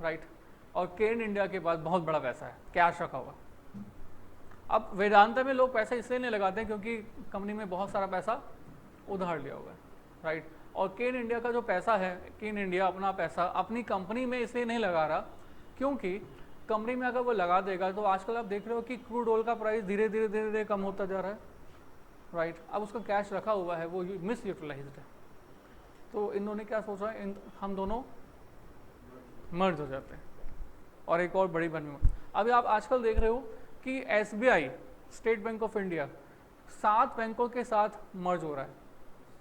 राइट, और केन इंडिया के पास बहुत बड़ा पैसा है, कैश रखा हुआ। अब वेदांता में लोग पैसा इसलिए नहीं लगाते हैं क्योंकि कंपनी में बहुत सारा पैसा उधार लिया हुआ है। राइट, और केन इंडिया का जो पैसा है, केन इंडिया अपना पैसा अपनी कंपनी में इसलिए नहीं लगा रहा क्योंकि कंपनी में अगर वो लगा देगा तो आजकल आप देख रहे हो कि क्रूड ऑयल का प्राइस धीरे धीरे कम होता जा रहा है। राइट, अब उसका कैश रखा हुआ है वो मिस यूटिलाइज्ड है, तो इन दोनों ने क्या सोचा, हम दोनों मर्ज हो जाते हैं और एक और बड़ी बन। अभी आप आजकल देख रहे हो कि SBI, state bank of India, 7 बैंकों के साथ मर्ज हो रहा है।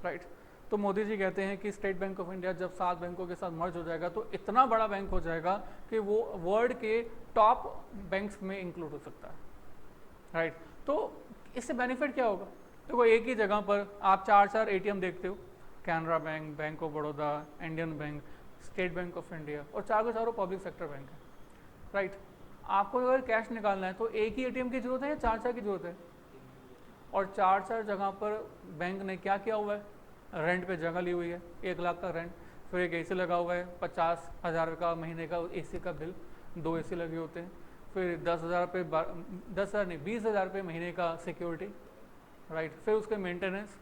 राइट, तो मोदी जी कहते हैं कि स्टेट बैंक ऑफ इंडिया जब 7 बैंकों के साथ मर्ज हो जाएगा तो इतना बड़ा बैंक हो जाएगा कि वो वर्ल्ड के टॉप बैंक्स में इंक्लूड हो सकता है। राइट, तो इससे बेनिफिट क्या होगा? देखो, एक ही जगह पर आप 4 एटीएम देखते हो, Canara bank, bank of Baroda, Indian bank, state bank of India, और चारों पब्लिक सेक्टर बैंक है। राइट, आपको अगर कैश निकालना है तो एक ही एटीएम की जरूरत है या 4 की जरूरत है? और 4 जगह पर बैंक ने क्या किया हुआ है? रेंट पे जगह ली हुई है, 1 लाख का रेंट, फिर एक एसी लगा हुआ है, 50,000 का महीने का एसी का बिल, 2 एसी लगे होते हैं, फिर 10,000 पे 10,000 नहीं 20,000 रुपये महीने का सिक्योरिटी। राइट, फिर उसके मेंटेनेंस,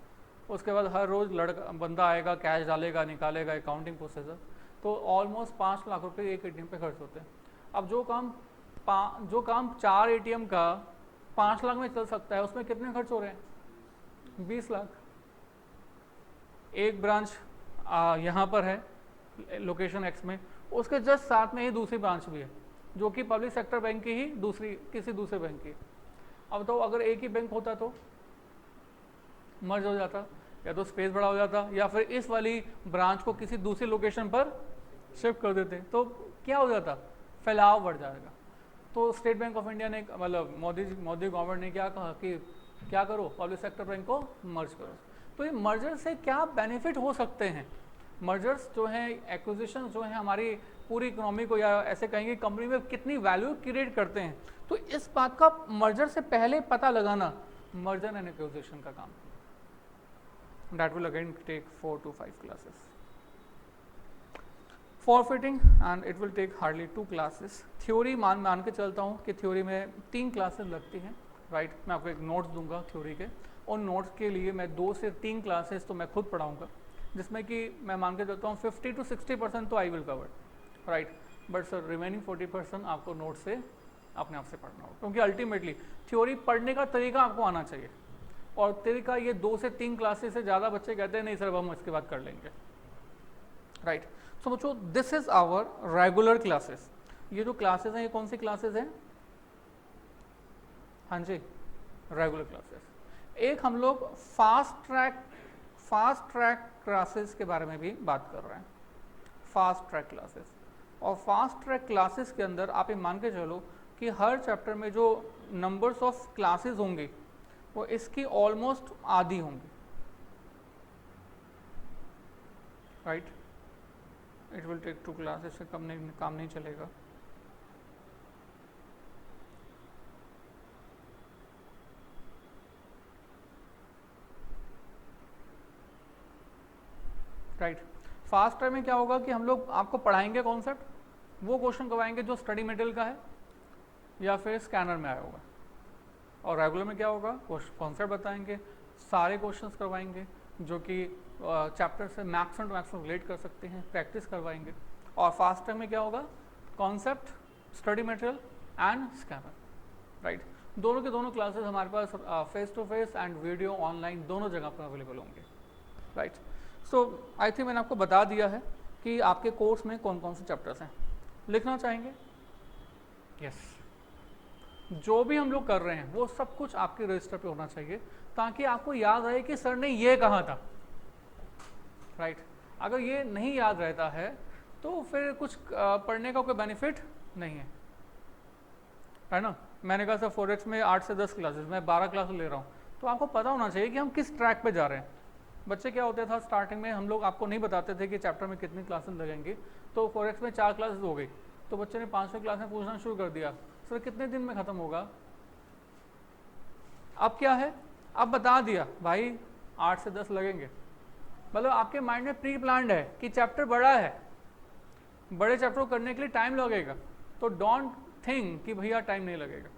उसके बाद हर रोज़ बंदा आएगा, कैश डालेगा, निकालेगा, अकाउंटिंग प्रोसेसर, तो ऑलमोस्ट 5 लाख रुपए एक एटीएम पे खर्च होते हैं। अब जो काम 4 एटीएम का 5 लाख में चल सकता है उसमें कितने खर्च हो रहे हैं? 20 लाख। एक ब्रांच यहाँ पर है लोकेशन एक्स में, उसके जस्ट साथ में ही दूसरी ब्रांच भी है, जो कि पब्लिक सेक्टर बैंक की ही किसी दूसरे बैंक की। अब तो अगर एक ही बैंक होता तो मर्ज हो जाता, या तो स्पेस बड़ा हो जाता, या फिर इस वाली ब्रांच को किसी दूसरी लोकेशन पर शिफ्ट कर देते, तो क्या हो जाता, फैलाव बढ़ जाएगा। तो स्टेट बैंक ऑफ इंडिया ने, मतलब मोदी गवर्नमेंट ने क्या कहा कि क्या करो, पब्लिक सेक्टर बैंक को मर्ज करो। तो ये मर्जर से क्या बेनिफिट हो सकते हैं? मर्जर्स जो हैं, एक्विजिशन जो हैं, हमारी पूरी इकोनॉमी को, या ऐसे कहेंगे कंपनी में कितनी वैल्यू क्रिएट करते हैं, तो इस बात का मर्जर से पहले पता लगाना मर्जर एंड एक्विजिशन का काम। That will again take 4 to 5 classes. Forfaiting and it will take hardly 2 classes. Theory मान के चलता हूँ कि थ्योरी में 3 क्लासेस लगती हैं, राइट। मैं आपको एक नोट्स दूंगा थ्योरी के, और नोट्स के लिए मैं 2 से 3 क्लासेस तो मैं खुद पढ़ाऊँगा, जिसमें कि मैं मान के चलता हूँ 50 to 60% तो I will cover, right. But sir remaining 40% आपको नोट से अपने आप से पढ़ना होगा, क्योंकि अल्टीमेटली थ्योरी पढ़ने का तरीका आपको आना चाहिए। और तरीका ये 2 से 3 क्लासेस से ज़्यादा बच्चे कहते हैं नहीं सर हम इसके बाद कर लेंगे, राइट। सो बच्चों this is our regular classes. ये जो क्लासेस हैं ये कौन सी क्लासेस हैं? हाँ जी, रेगुलर क्लासेस। एक हम लोग फास्ट ट्रैक क्लासेस के बारे में भी बात कर रहे हैं, फास्ट ट्रैक क्लासेस। और फास्ट ट्रैक क्लासेस के अंदर आप ये मान के चलो कि हर चैप्टर में जो नंबर्स ऑफ क्लासेस होंगे वो इसकी ऑलमोस्ट आधी होंगी, right. It will take 2 classes से काम नहीं चलेगा। राइट। फास्ट ट्रैक में क्या होगा कि हम लोग आपको पढ़ाएंगे कॉन्सेप्ट, वो क्वेश्चन करवाएंगे जो स्टडी मटेरियल का है या फिर स्कैनर में आया होगा। और रेगुलर में क्या होगा, कॉन्सेप्ट बताएंगे, सारे क्वेश्चंस करवाएंगे जो कि चैप्टर से मैक्सिमम टू मैक्सिमम रिलेट कर सकते हैं, प्रैक्टिस करवाएंगे। और फास्ट ट्रैक में क्या होगा, concept, study material and scanner, right. दोनों के दोनों क्लासेस हमारे पास face to face and video online दोनों जगह पर अवेलेबल होंगे, राइट। सो आई थिंक मैंने आपको बता दिया है कि आपके कोर्स में कौन कौन से चैप्टर्स हैं। लिखना चाहेंगे? यस। जो भी हम लोग कर रहे हैं वो सब कुछ आपके रजिस्टर पे होना चाहिए, ताकि आपको याद रहे कि सर ने ये कहा था, राइट। अगर ये नहीं याद रहता है तो फिर कुछ पढ़ने का कोई बेनिफिट नहीं है ना। मैंने कहा सर फॉरेक्स में 8 से 10 क्लासेस, मैं 12 क्लासेस ले रहा हूँ, तो आपको पता होना चाहिए कि हम किस ट्रैक पे जा रहे हैं। बच्चे क्या होता था स्टार्टिंग में, हम लोग आपको नहीं बताते थे कि चैप्टर में कितनी क्लासेस लगेंगी, तो फॉरेक्स में 4 क्लासेस हो गई, तो बच्चे ने 5वें क्लास में पूछना शुरू कर दिया सर कितने दिन में ख़त्म होगा। अब क्या है, अब बता दिया भाई 8 से 10 लगेंगे, मतलब आपके माइंड में प्री प्लान्ड है कि चैप्टर बड़ा है, बड़े चैप्टर को करने के लिए टाइम लगेगा, तो डोंट थिंक कि भैया टाइम नहीं लगेगा।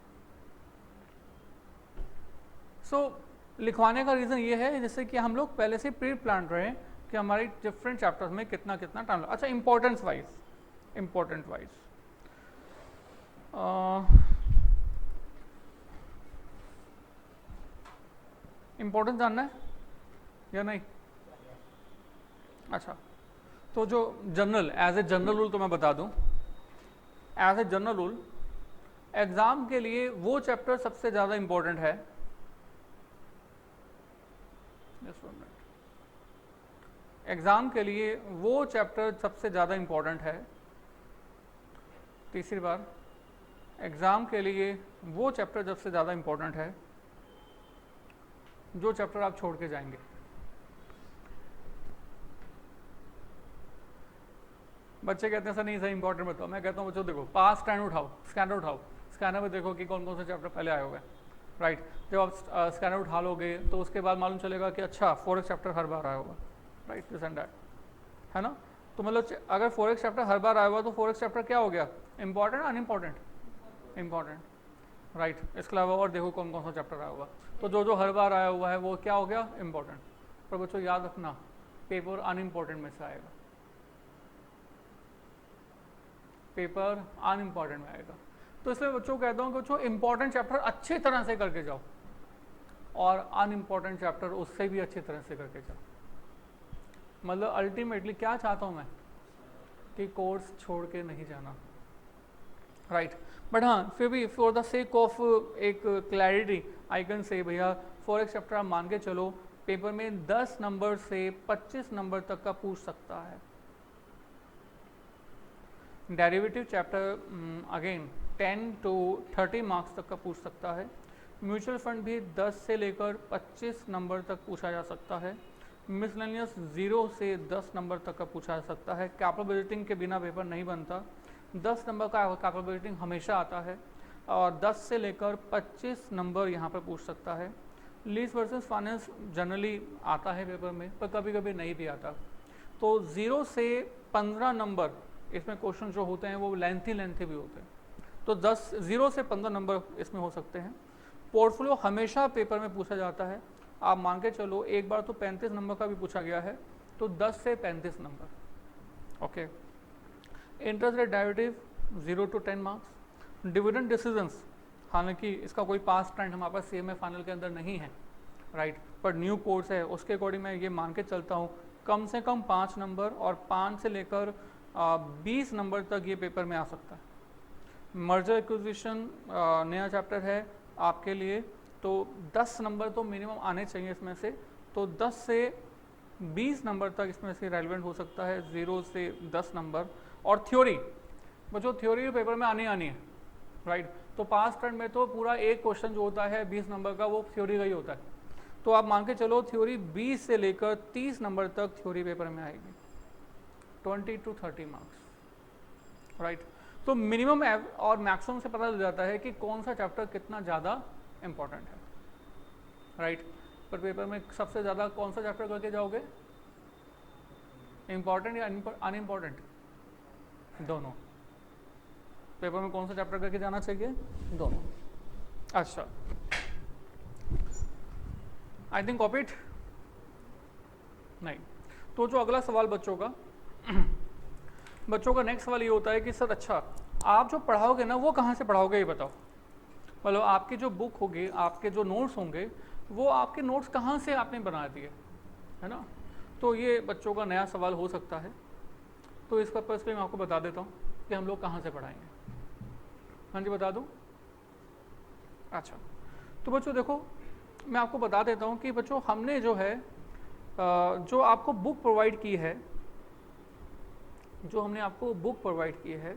सो लिखवाने का रीज़न ये है जिससे कि हम लोग पहले से प्री प्लान रहे कि हमारी डिफरेंट चैप्टर्स में कितना कितना टाइम लगा। अच्छा, इम्पोर्टेंस वाइज इम्पोर्टेंस जानना है या नहीं? अच्छा, तो जो general as a general rule तो मैं बता दूं, as a general rule exam के लिए वो चैप्टर सबसे ज़्यादा इम्पोर्टेंट है, एग्ज़ाम के लिए वो चैप्टर सबसे ज़्यादा इम्पोर्टेंट है। तीसरी बार, एग्ज़ाम के लिए वो चैप्टर सबसे ज़्यादा इम्पोर्टेंट है जो चैप्टर आप छोड़ के जाएंगे। बच्चे कहते हैं सर नहीं सर इंपॉर्टेंट बताओ, मैं कहता हूँ बच्चों देखो पास स्कैनर उठाओ, स्कैनर में देखो कि कौन कौन से चैप्टर पहले आए हुए हैं, राइट। जब आप स्कैनर उठा लोगे तो उसके बाद मालूम चलेगा कि अच्छा फॉरेक्स चैप्टर हर बार आया होगा, राइट, दिस एंड दैट, है ना। तो मतलब अगर फॉरेक्स चैप्टर हर बार आया हुआ तो फॉरेक्स चैप्टर क्या हो गया, इंपॉर्टेंट अनइम्पॉर्टेंट, इंपॉर्टेंट, राइट। इसके अलावा और देखो कौन कौन सा चैप्टर आया हुआ, तो जो हर बार आया हुआ है वो क्या हो गया, इंपॉर्टेंट। पर बच्चों याद रखना पेपर अनइम्पॉर्टेंट में से आएगा, पेपर अनइम्पॉर्टेंट में आएगा। तो इसलिए बच्चों को कहता हूँ कि बच्चों इंपॉर्टेंट चैप्टर अच्छी तरह से करके जाओ और अनइम्पॉर्टेंट चैप्टर उससे भी अच्छी तरह से करके जाओ। मतलब अल्टीमेटली क्या चाहता हूँ मैं कि कोर्स छोड़ के नहीं जाना, राइट। बट हाँ फिर भी फॉर द सेक ऑफ एक क्लैरिटी आई कैन से भैया फॉरेक्स चैप्टर आप मान के चलो पेपर में 10 नंबर से 25 नंबर तक का पूछ सकता है। Derivative chapter again 10 to 30 marks तक का पूछ सकता है। म्यूचुअल फंड भी 10 से लेकर 25 नंबर तक पूछा जा सकता है। मिसलेनियस 0 से 10 नंबर तक का पूछा जा सकता है। कैपिटल बजटिंग के बिना पेपर नहीं बनता। 10 नंबर का कैपिटल बजटिंग हमेशा आता है और 10 से लेकर 25 नंबर यहाँ पर पूछ सकता है। लीज वर्सेस फाइनेंस जनरली आता है पेपर में, पर कभी कभी नहीं भी आता। तो 0 से 15 नंबर इसमें क्वेश्चन जो होते हैं वो लेंथी भी होते हैं। तो 0 से 15 नंबर इसमें हो सकते हैं। पोर्टफोलियो हमेशा पेपर में पूछा जाता है। आप मान के चलो एक बार तो 35 नंबर का भी पूछा गया है, तो 10 से 35 number. Okay. Interest rate derivative 0 to 10 marks. Dividend decisions, हालांकि इसका कोई पास ट्रेंड हमारे पास CMA फाइनल के अंदर नहीं है, राइट, पर न्यू कोर्स है, उसके अकॉर्डिंग मैं ये मान के चलता हूँ कम से कम 5 नंबर और 5 से लेकर 20 नंबर तक ये पेपर में आ सकता है। मर्जर एक्विजिशन नया चैप्टर है आपके लिए, तो 10 नंबर तो मिनिमम आने चाहिए इसमें से, तो 10 से 20 नंबर तक इसमें से रेलिवेंट हो सकता है, 0 से 10 नंबर। और थ्योरी, जो थ्योरी पेपर में आनी है, राइट, तो पास ट्रेंड में तो पूरा एक क्वेश्चन जो होता है 20 नंबर का वो थ्योरी का ही होता है। तो आप मान के चलो थ्योरी 20 से लेकर 30 नंबर तक थ्योरी पेपर में आएगी, 20 to 30 मार्क्स, राइट। तो मिनिमम और मैक्सिमम से पता चल जाता है कि कौन सा चैप्टर कितना ज़्यादा इम्पोर्टेंट है, राइट। पर पेपर में सबसे ज़्यादा कौन सा चैप्टर करके जाओगे, इम्पॉर्टेंट या अनइम्पॉर्टेंट? दोनों। पेपर में कौन सा चैप्टर करके जाना चाहिए? दोनों। अच्छा, आई थिंक कॉपीड नहीं। तो जो अगला सवाल बच्चों का नेक्स्ट सवाल ये होता है कि सर अच्छा आप जो पढ़ाओगे ना वो कहाँ से पढ़ाओगे ये बताओ। मतलब आपकी जो बुक होगी, आपके जो नोट्स होंगे, वो आपके नोट्स कहाँ से आपने बना दिए, है ना। तो ये बच्चों का नया सवाल हो सकता है। तो इस पर्पज़ के लिए मैं आपको बता देता हूँ कि हम लोग कहाँ से पढ़ाएंगे। हाँ जी, बता दूँ? अच्छा, तो बच्चों देखो मैं आपको बता देता हूँ कि बच्चों हमने जो है जो आपको बुक प्रोवाइड की है, जो हमने आपको बुक प्रोवाइड की है,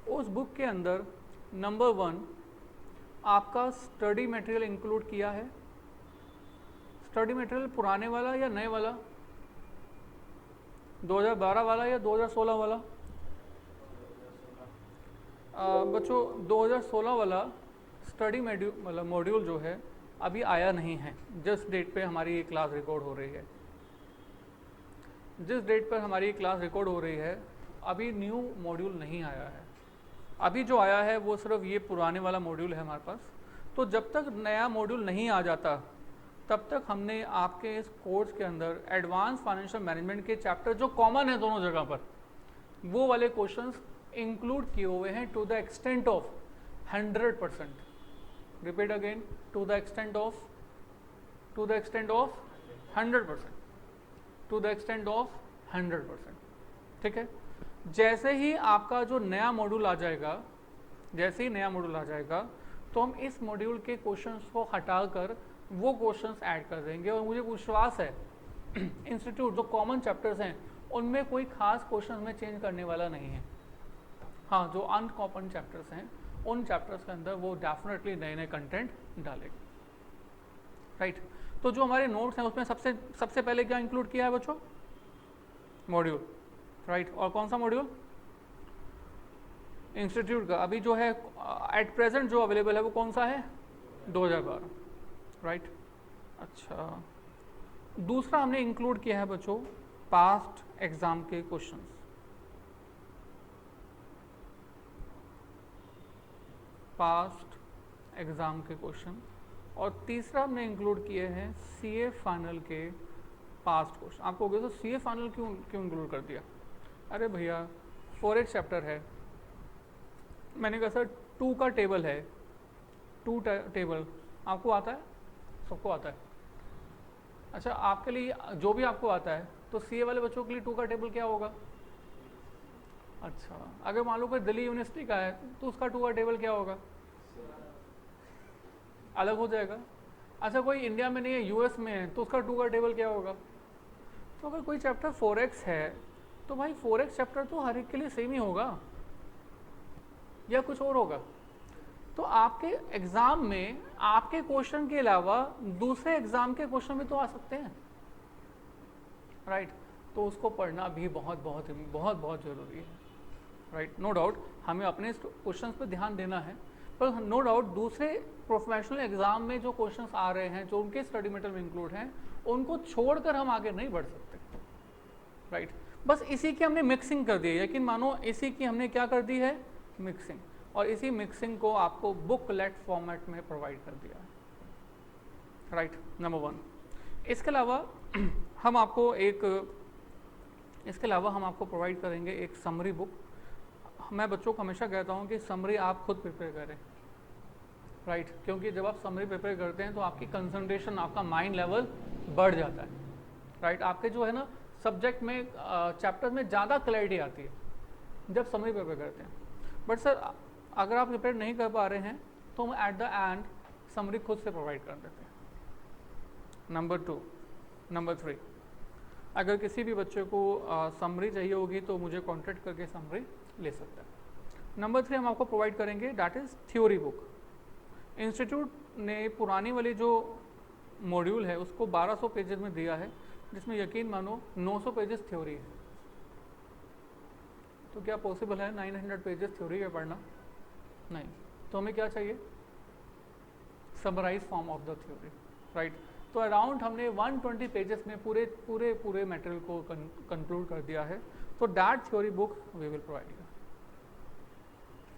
उस बुक के अंदर नंबर 1 आपका स्टडी मटेरियल इंक्लूड किया है। स्टडी मटेरियल पुराने वाला या नए वाला, 2012 वाला या 2016 वाला? बच्चों 2016 वाला स्टडी मॉड्यूल जो है अभी आया नहीं है। जिस डेट पे हमारी ये क्लास रिकॉर्ड हो रही है, जिस डेट पर हमारी क्लास रिकॉर्ड हो रही है, अभी न्यू मॉड्यूल नहीं आया है। अभी जो आया है वो सिर्फ ये पुराने वाला मॉड्यूल है हमारे पास। तो जब तक नया मॉड्यूल नहीं आ जाता तब तक हमने आपके इस कोर्स के अंदर एडवांस फाइनेंशियल मैनेजमेंट के चैप्टर जो कॉमन है दोनों जगह पर, वो वाले क्वेश्चंस इंक्लूड किए हुए हैं to the extent of 100%। Repeat again, to the extent of 100%, to the extent of 100%। ठीक है। जैसे ही आपका जो नया मॉड्यूल आ जाएगा, तो हम इस मॉड्यूल के क्वेश्चंस को हटाकर वो क्वेश्चंस ऐड कर देंगे। और मुझे विश्वास है इंस्टीट्यूट जो कॉमन चैप्टर्स हैं उनमें कोई खास क्वेश्चंस में चेंज करने वाला नहीं है। हाँ, जो अनकॉमन चैप्टर्स हैं उन चैप्टर्स के अंदर वो डेफिनेटली नए नए कंटेंट डालेगा, राइट। तो जो हमारे नोट्स हैं उसमें सबसे पहले क्या इंक्लूड किया है बच्चों? Module, right. और कौन सा मॉड्यूल? इंस्टीट्यूट का। अभी जो है एट प्रेजेंट जो अवेलेबल है वो कौन सा है? 2012, राइट। अच्छा, दूसरा हमने इंक्लूड किया है बच्चों पास्ट एग्जाम के क्वेश्चंस। पास्ट एग्जाम के क्वेश्चन। और तीसरा हमने इंक्लूड किए हैं CA फाइनल के पास्ट क्वेश्चन। आपको होगा तो CA फाइनल क्यों इंक्लूड कर दिया? अरे भैया फॉरेक्स चैप्टर है, मैंने कहा सर 2 का टेबल है, 2 टेबल आपको आता है? सबको आता है। अच्छा, आपके लिए जो भी आपको आता है, तो CA वाले बच्चों के लिए 2 का टेबल क्या होगा? अच्छा, अगर मान लो कोई दिल्ली यूनिवर्सिटी का है तो उसका 2 का टेबल क्या होगा, अलग हो जाएगा। अच्छा, कोई इंडिया में नहीं है, यूएस में है, तो उसका 2 का टेबल क्या होगा। तो अगर कोई चैप्टर 4x है तो भाई 4x चैप्टर तो हर एक के लिए सेम ही होगा या कुछ और होगा। तो आपके एग्जाम में आपके क्वेश्चन के अलावा दूसरे एग्जाम के क्वेश्चन भी तो आ सकते हैं, राइट। तो उसको पढ़ना भी बहुत बहुत बहुत बहुत ज़रूरी है, राइट। नो डाउट हमें अपने क्वेश्चन पर ध्यान देना है, पर नो डाउट दूसरे प्रोफेशनल एग्जाम में जो क्वेश्चंस आ रहे हैं जो उनके स्टडी मटेरियल में इंक्लूड हैं उनको छोड़कर हम आगे नहीं बढ़ सकते, राइट। बस इसी की हमने मिक्सिंग कर दी है, यकीन मानो इसी की हमने क्या कर दी है, मिक्सिंग, और इसी मिक्सिंग को आपको बुकलेट फॉर्मेट में प्रोवाइड कर दिया है, राइट। नंबर 1। इसके अलावा हम आपको प्रोवाइड करेंगे एक समरी बुक। मैं बच्चों को हमेशा कहता हूँ कि समरी आप खुद प्रिपेयर करें, राइट, क्योंकि जब आप समरी प्रिपेयर करते हैं तो आपकी कंसंट्रेशन, आपका माइंड लेवल बढ़ जाता है, राइट। आपके जो है ना सब्जेक्ट में चैप्टर में ज़्यादा क्लैरिटी आती है जब समरी प्रिपेयर करते हैं। बट सर अगर आप प्रिपेयर नहीं कर पा रहे हैं तो हम एट द एंड समरी खुद से प्रोवाइड कर देते हैं। नंबर 2। नंबर 3, अगर किसी भी बच्चे को समरी चाहिए होगी तो मुझे कॉन्टैक्ट करके समरी ले सकता है। नंबर 3 हम आपको प्रोवाइड करेंगे that is theory book. Institute ने पुरानी वाली जो मॉड्यूल है उसको 1200 पेजेस में दिया है, जिसमें यकीन मानो 900 पेजेस थ्योरी है। तो क्या पॉसिबल है 900 पेजेस थ्योरी का पढ़ना? नहीं। तो हमें क्या चाहिए, summarise form of the theory, right. तो अराउंड हमने 120 पेजेस में पूरे मटेरियल को कंक्लूड कर दिया है। तो that theory book we will provide you,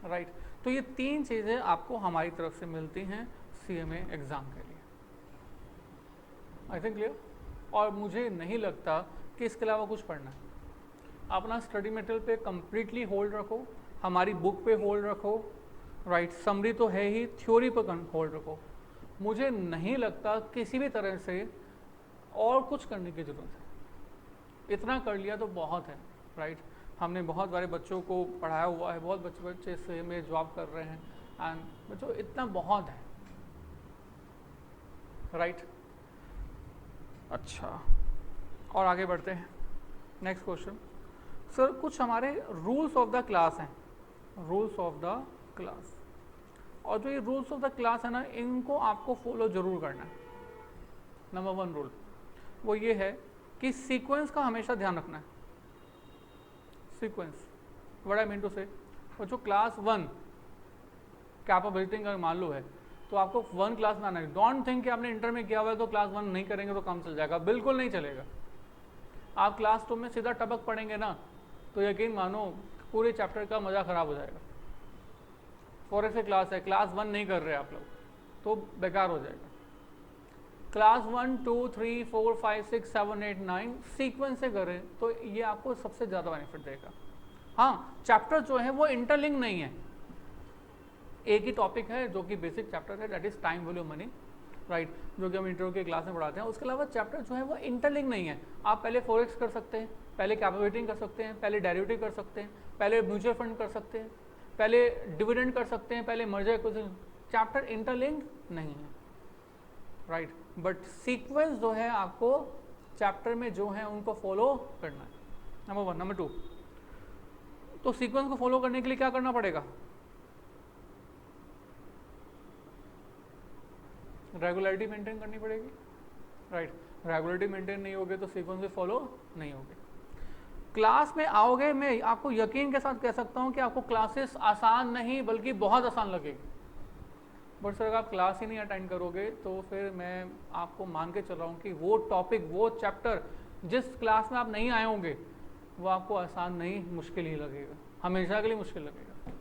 right. तो ये 3 चीज़ें आपको हमारी तरफ से मिलती हैं CMA एग्ज़ाम के लिए। I think clear. और मुझे नहीं लगता कि इसके अलावा कुछ पढ़ना है। अपना स्टडी मटेरियल पे कम्प्लीटली होल्ड रखो, हमारी बुक पे होल्ड रखो, राइट। समरी तो है ही, थ्योरी पर होल्ड रखो। मुझे नहीं लगता किसी भी तरह से और कुछ करने की ज़रूरत है। इतना कर लिया तो बहुत है, राइट। हमने बहुत सारे बच्चों को पढ़ाया हुआ है, बहुत बच्चे से में जॉब कर रहे हैं, एंड बच्चों इतना बहुत है, राइट। अच्छा, और आगे बढ़ते हैं। नेक्स्ट क्वेश्चन, सर कुछ हमारे रूल्स ऑफ द क्लास हैं, रूल्स ऑफ द क्लास। और जो ये रूल्स ऑफ द क्लास है ना, इनको आपको फॉलो जरूर करना है। नंबर 1 रूल वो ये है कि सीक्वेंस का हमेशा ध्यान रखना है। Sequence, what I mean to say, और जो क्लास 1 कैपेबिलिटी अगर मान लो है तो आपको 1 क्लास में आना है। डोंट थिंक कि आपने इंटर में किया हुआ है तो क्लास 1 नहीं करेंगे तो काम चल जाएगा, बिल्कुल नहीं चलेगा। आप क्लास 2 में सीधा टपक पढ़ेंगे ना तो यकीन मानो पूरे चैप्टर का मज़ा ख़राब हो जाएगा। फॉरेक्स की क्लास है, क्लास 1 नहीं कर रहे आप लोग तो बेकार हो जाएगा। क्लास 1 2 3 4 5 6 7 8 9 सीक्वेंस से करें तो ये आपको सबसे ज़्यादा बेनिफिट देगा। हाँ, चैप्टर जो है वो इंटरलिंक नहीं है, एक ही टॉपिक है जो कि बेसिक चैप्टर है, that is time value money, right, जो कि हम इंटरव्यू के क्लास में पढ़ाते हैं। उसके अलावा चैप्टर जो है वो इंटरलिंक नहीं है। आप पहले फॉरेक्स कर सकते हैं, पहले कैपेबिलिटी कर सकते हैं, पहले डेरिवेटिव कर सकते हैं, पहले म्यूचुअल फंड कर सकते हैं, पहले डिविडेंड कर सकते हैं, पहले मर्जर एक्विजिशन। चैप्टर इंटरलिंक नहीं है, राइट। बट सीक्वेंस जो है आपको चैप्टर में जो है उनको फॉलो करना है, नंबर 1। नंबर 2, तो सीक्वेंस को फॉलो करने के लिए क्या करना पड़ेगा? रेगुलरिटी मेंटेन करनी पड़ेगी, राइट। रेगुलरिटी मेंटेन नहीं होगे तो सीक्वेंस भी फॉलो नहीं होगे। क्लास में आओगे, मैं आपको यकीन के साथ कह सकता हूं कि आपको क्लासेस आसान नहीं बल्कि बहुत आसान लगेगी। बट सर अगर आप क्लास ही नहीं अटेंड करोगे तो फिर मैं आपको मान के चल रहा हूँ कि वो टॉपिक, वो चैप्टर जिस क्लास में आप नहीं आए होंगे वो आपको आसान नहीं, मुश्किल ही लगेगा, हमेशा के लिए मुश्किल लगेगा।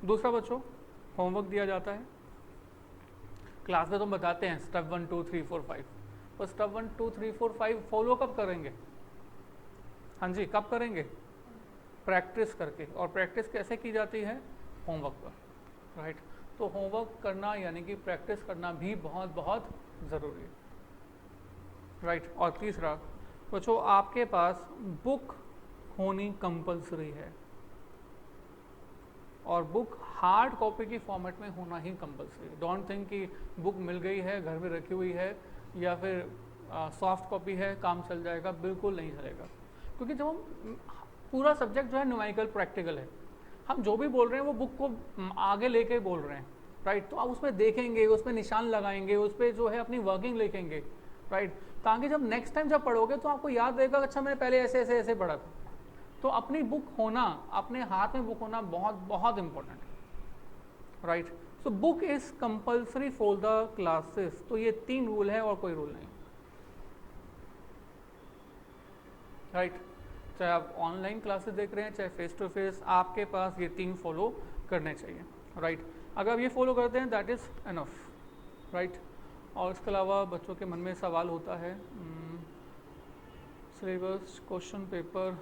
दूसरा बच्चों, होमवर्क दिया जाता है क्लास में, तो हम बताते हैं स्टेप 1 2 3 4 5, तो स्टेप 1 2 3 4 5 फॉलो कब करेंगे? हाँ जी, कब करेंगे? प्रैक्टिस करके। और प्रैक्टिस कैसे की जाती है? होमवर्क पर, राइट। तो होमवर्क करना यानी कि प्रैक्टिस करना भी बहुत बहुत ज़रूरी है, राइट। और तीसरा बच्चों, आपके पास बुक होनी कंपलसरी है। और बुक हार्ड कॉपी की फॉर्मेट में होना ही कंपलसरी। डोंट थिंक कि बुक मिल गई है, घर में रखी हुई है, या फिर सॉफ्ट कॉपी है, काम चल जाएगा, बिल्कुल नहीं चलेगा। क्योंकि जब हम पूरा सब्जेक्ट जो है न्यूमेरिकल प्रैक्टिकल है, हम जो भी बोल रहे हैं वो बुक को आगे लेके बोल रहे हैं, राइट। तो आप उसमें देखेंगे, उसमें निशान लगाएंगे, उस पर जो है अपनी वर्किंग लिखेंगे, राइट, ताकि जब नेक्स्ट टाइम जब पढ़ोगे तो आपको याद रहेगा अच्छा मैंने पहले ऐसे ऐसे ऐसे पढ़ा था। तो अपनी बुक होना, अपने हाथ में बुक होना बहुत बहुत इंपॉर्टेंट है, right. So book is compulsory for the classes. तो ये 3 रूल है और कोई रूल नहीं, राइट। चाहे आप ऑनलाइन क्लासेस देख रहे हैं, चाहे फेस टू फेस, आपके पास ये 3 फॉलो करने चाहिए, राइट। अगर आप ये फॉलो करते हैं दैट इज़ इनफ, राइट। और इसके अलावा बच्चों के मन में सवाल होता है syllabus, question paper,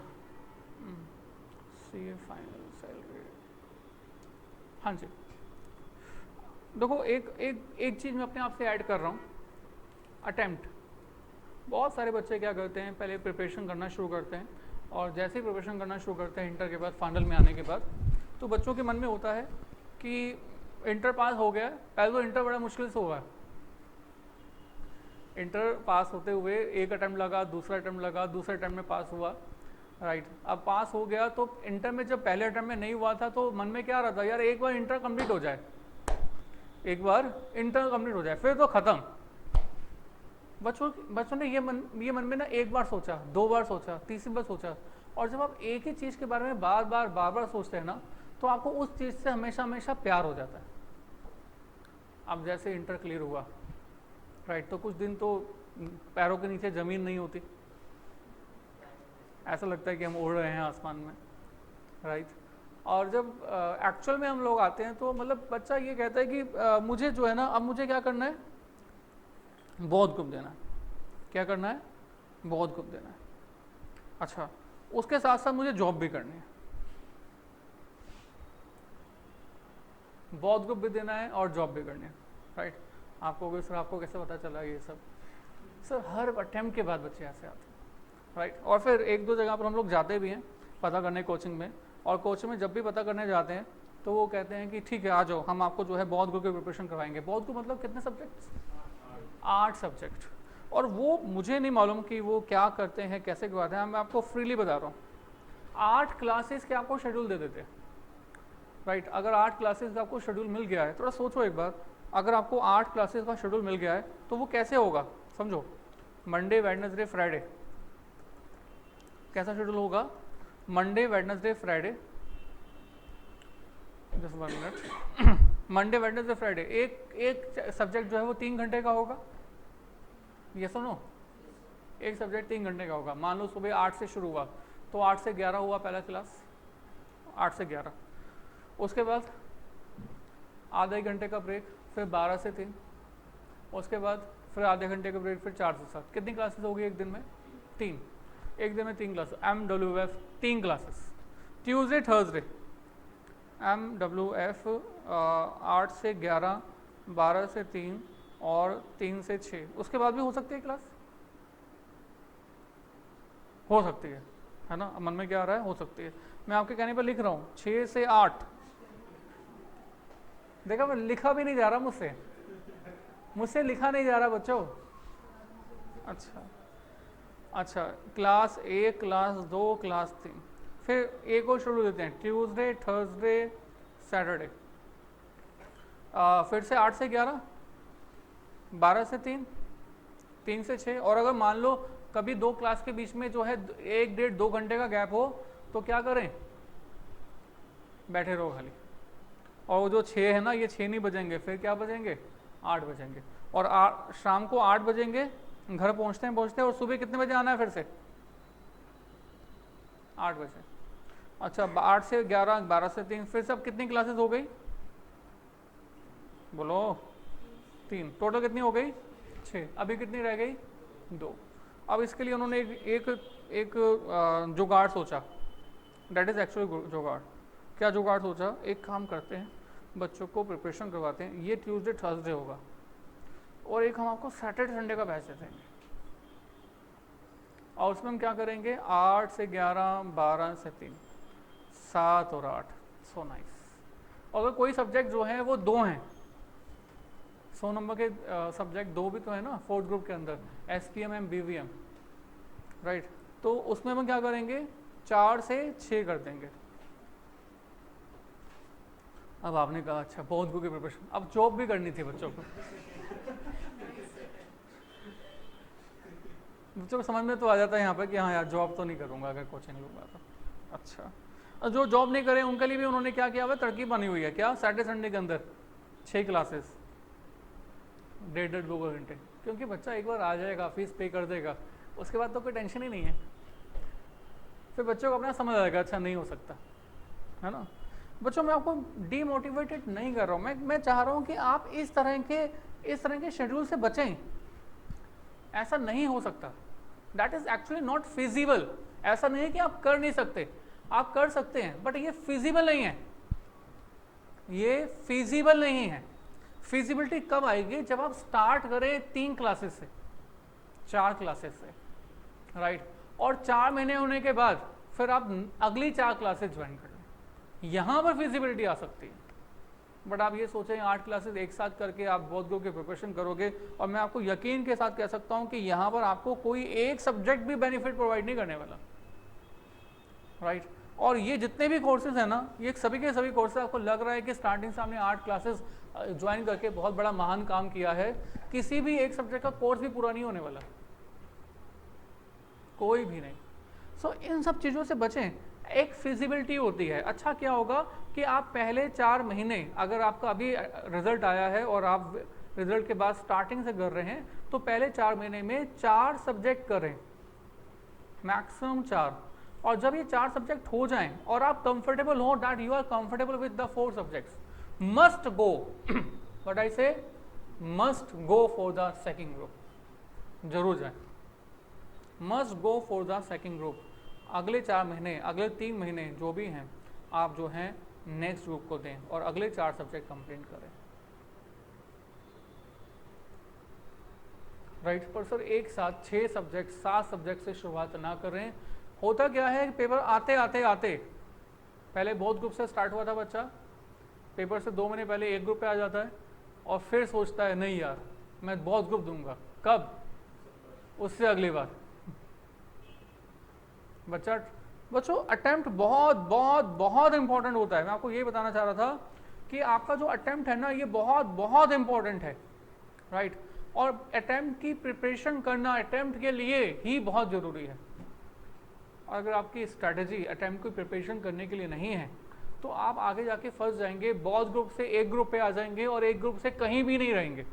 CA final, salary. हाँ जी, देखो एक चीज़ मैं अपने आप से ऐड कर रहा हूँ, अटेम्प्ट। बहुत सारे बच्चे क्या करते हैं, पहले प्रिपरेशन करना शुरू करते हैं, और जैसे ही प्रिपरेशन करना शुरू करते हैं इंटर के बाद, फाइनल में आने के बाद, तो बच्चों के मन में होता है कि इंटर पास हो गया। पहले तो इंटर बड़ा मुश्किल से हुआ, इंटर पास होते हुए एक अटैम्प्ट लगा, दूसरा अटैम्प्ट लगा, दूसरे अटैम्प्ट में पास हुआ, राइट। अब पास हो गया तो इंटर में जब पहले अटैम्प्ट में नहीं हुआ था तो मन में क्या रहा था, यार एक बार इंटर कंप्लीट हो जाए, एक बार इंटर कंप्लीट हो जाए, फिर तो ख़त्म। बच्चों ने ये मन में ना एक बार सोचा, 2 बार सोचा, तीसरी बार सोचा। और जब आप एक ही चीज़ के बारे में बार बार सोचते हैं ना, तो आपको उस चीज़ से हमेशा हमेशा प्यार हो जाता है। अब जैसे इंटर क्लियर हुआ, राइट, तो कुछ दिन तो पैरों के नीचे ज़मीन नहीं होती, ऐसा लगता है कि हम उड़ रहे हैं आसमान में, राइट। और जब एक्चुअल में हम लोग आते हैं तो मतलब बच्चा ये कहता है कि मुझे जो है ना, अब मुझे क्या करना है, बहुत गुप देना है। क्या करना है, बहुत गुप देना है। अच्छा, उसके साथ साथ मुझे जॉब भी करनी है, बहुत गुप भी देना है और जॉब भी करनी है, राइट। आपको सर आपको कैसे पता चला ये सब? सर हर अटेम्प्ट के बाद बच्चे ऐसे आते हैं, राइट। और फिर 1-2 जगह पर हम लोग जाते भी हैं पता करने कोचिंग में, और कोचिंग में जब भी पता करने जाते हैं तो वो कहते हैं कि ठीक है आ जाओ, हम आपको जो है बहुत गुप की प्रिपरेशन करवाएंगे। बहुत गुप मतलब कितने सब्जेक्ट्स? 8 सब्जेक्ट। और वो मुझे नहीं मालूम कि वो क्या करते हैं, कैसे करवाते हैं, मैं आपको फ्रीली बता रहा हूँ। 8 क्लासेस के आपको शेड्यूल दे देते हैं, राइट। अगर 8 क्लासेस का आपको शेड्यूल मिल गया है, थोड़ा सोचो एक बार, अगर आपको 8 क्लासेस का शेड्यूल मिल गया है तो वो कैसे होगा, समझो। मंडे वेडनेसडे फ्राइडे, कैसा शेड्यूल होगा? Monday Wednesday Friday, just 1 minute, Monday Wednesday Friday, एक सब्जेक्ट जो है वो 3 घंटे का होगा, ये सुनो, एक सब्जेक्ट 3 घंटे का होगा। मान लो सुबह 8 से शुरू हुआ तो 8 से 11 हुआ पहला क्लास, 8 से 11, उसके बाद आधा 1 घंटे का ब्रेक, फिर 12 से 3, उसके बाद फिर आधे घंटे का ब्रेक, फिर 4 से 7। कितनी क्लासेस होगी एक दिन में? 3। एक दिन में 3 classes, MWF 3 classes, Tuesday Thursday MWF 8 से 11, 12 से 3 और 3 से 6। उसके बाद भी हो सकती है क्लास, हो सकती है ना? मन में क्या आ रहा है, हो सकती है। मैं आपके कहने पर लिख रहा हूँ 6 से 8। देखा, मैं लिखा भी नहीं जा रहा, मुझसे लिखा नहीं जा रहा बच्चों। अच्छा, क्लास 1, क्लास 2, क्लास 3, फिर एक और शेड्यूल देते हैं, ट्यूसडे थर्सडे सैटरडे, फिर से 8 से 11, 12 से 3, 3 से 6। और अगर मान लो कभी 2 क्लास के बीच में जो है 1-1.5-2 घंटे का गैप हो तो क्या करें? बैठे रहो खाली। और वो जो 6 है ना, ये 6 नहीं बजेंगे, फिर क्या बजेंगे? 8 बजेंगे। और शाम को 8 बजेंगे, घर पहुंचते हैं, और सुबह कितने बजे आना है फिर से? 8 बजे। अच्छा, 8 से 11, 12 से 3, फिर सब कितनी क्लासेस हो गई? बोलो, 3। टोटल कितनी हो गई? 6। अभी कितनी रह गई? 2। अब इसके लिए उन्होंने एक जुगाड़ सोचा, डेट इज़ एक्चुअली जुगाड़। क्या जुगाड़ सोचा? एक काम करते हैं, बच्चों को प्रिपरेशन करवाते हैं, ये ट्यूसडे थर्सडे होगा, और एक हम आपको सैटरडे संडे का बैच देते हैं, और उसमें हम क्या करेंगे? 8 से 11, 12 से 3, 7 और 8। So nice. अगर कोई सब्जेक्ट जो है वो 2 हैं, 100 नंबर के सब्जेक्ट 2 भी तो है ना फोर्थ ग्रुप के अंदर, SPM BVM, राइट, तो उसमें हम क्या करेंगे 4 से 6 कर देंगे। अब आपने कहा अच्छा फोर्थ ग्रुप की प्रिपरेशन, अब जॉब भी करनी थी बच्चों को। बच्चों को समझ में तो आ जाता है यहाँ पर कि हाँ यार जॉब तो नहीं करूँगा अगर कोचिंग लूँगा तो। अच्छा, और जो जॉब नहीं करे उनके लिए भी उन्होंने क्या किया हुआ, तरकीब बनी हुई है, क्या सैटरडे संडे के अंदर 6 क्लासेस 1.5-2 घंटे, क्योंकि बच्चा एक बार आ जाएगा फीस पे कर देगा, उसके बाद तो कोई टेंशन ही नहीं है, फिर बच्चों को अपना समझ आएगा अच्छा नहीं हो सकता, है ना। बच्चों मैं आपको डीमोटिवेटेड नहीं कर रहा हूँ, मैं चाह रहा हूँ कि आप इस तरह के शेड्यूल से बचें। ऐसा नहीं हो सकता, that is actually not feasible. ऐसा नहीं है कि आप कर नहीं सकते, आप कर सकते हैं, बट ये फिजिबल नहीं है, ये फिजिबल नहीं है। फिजिबिलिटी कब आएगी, जब आप स्टार्ट करें 3 क्लासेस से 4 क्लासेस से, राइट, और 4 महीने होने के बाद फिर आप अगली 4 क्लासेस ज्वाइन कर लें, यहां पर फिजिबिलिटी आ सकती है। बट आप ये सोचें 8 क्लासेस एक साथ करके आप बहुत ग्रुप की प्रिपरेशन करोगे, और मैं आपको यकीन के साथ कह सकता हूं कि यहां पर आपको कोई एक सब्जेक्ट भी बेनिफिट प्रोवाइड नहीं करने वाला, राइट। और ये जितने भी कोर्सेज हैं ना, ये सभी के सभी कोर्सेज आपको लग रहा है कि स्टार्टिंग से हमने 8 क्लासेस ज्वाइन करके बहुत बड़ा महान काम किया है, किसी भी एक सब्जेक्ट का कोर्स भी पूरा नहीं होने वाला, कोई भी नहीं। सो इन सब चीज़ों से बचें। एक फिजिबिलिटी होती है, अच्छा क्या होगा कि आप पहले 4 महीने, अगर आपका अभी रिजल्ट आया है और आप रिजल्ट के बाद स्टार्टिंग से कर रहे हैं, तो पहले 4 महीने में 4 सब्जेक्ट करें, मैक्सिमम 4, और जब ये 4 सब्जेक्ट हो जाएं और आप कंफर्टेबल हो, that you are comfortable with the 4 subjects, must go, but I say must go for the second group, जरूर जाए, must go for the second group. अगले 4 महीने, अगले 3 महीने जो भी हैं, आप जो हैं नेक्स्ट ग्रुप को दें और अगले 4 सब्जेक्ट कंप्लीट करें, राइट। पर सर एक साथ 6 सब्जेक्ट 7 सब्जेक्ट से शुरुआत ना करें। होता क्या है, पेपर आते आते आते, पहले बहुत ग्रुप से स्टार्ट हुआ था बच्चा, पेपर से 2 महीने पहले एक ग्रुप पे आ जाता है, और फिर सोचता है नहीं यार मैं बहुत ग्रुप दूंगा, कब, उससे अगली बार। बच्चों अटेम्प्ट बहुत बहुत बहुत इंपॉर्टेंट होता है। मैं आपको ये बताना चाह रहा था कि आपका जो अटेम्प्ट है ना, ये बहुत बहुत इंपॉर्टेंट है, राइट। और अटेम्प्ट की प्रिपरेशन करना अटेम्प्ट के लिए ही बहुत ज़रूरी है। अगर आपकी स्ट्रैटेजी अटेम्प्ट की प्रिपरेशन करने के लिए नहीं है, तो आप आगे जाके फंस जाएंगे, बहुत ग्रुप से एक ग्रुप पे आ जाएंगे और एक ग्रुप से कहीं भी नहीं रहेंगे,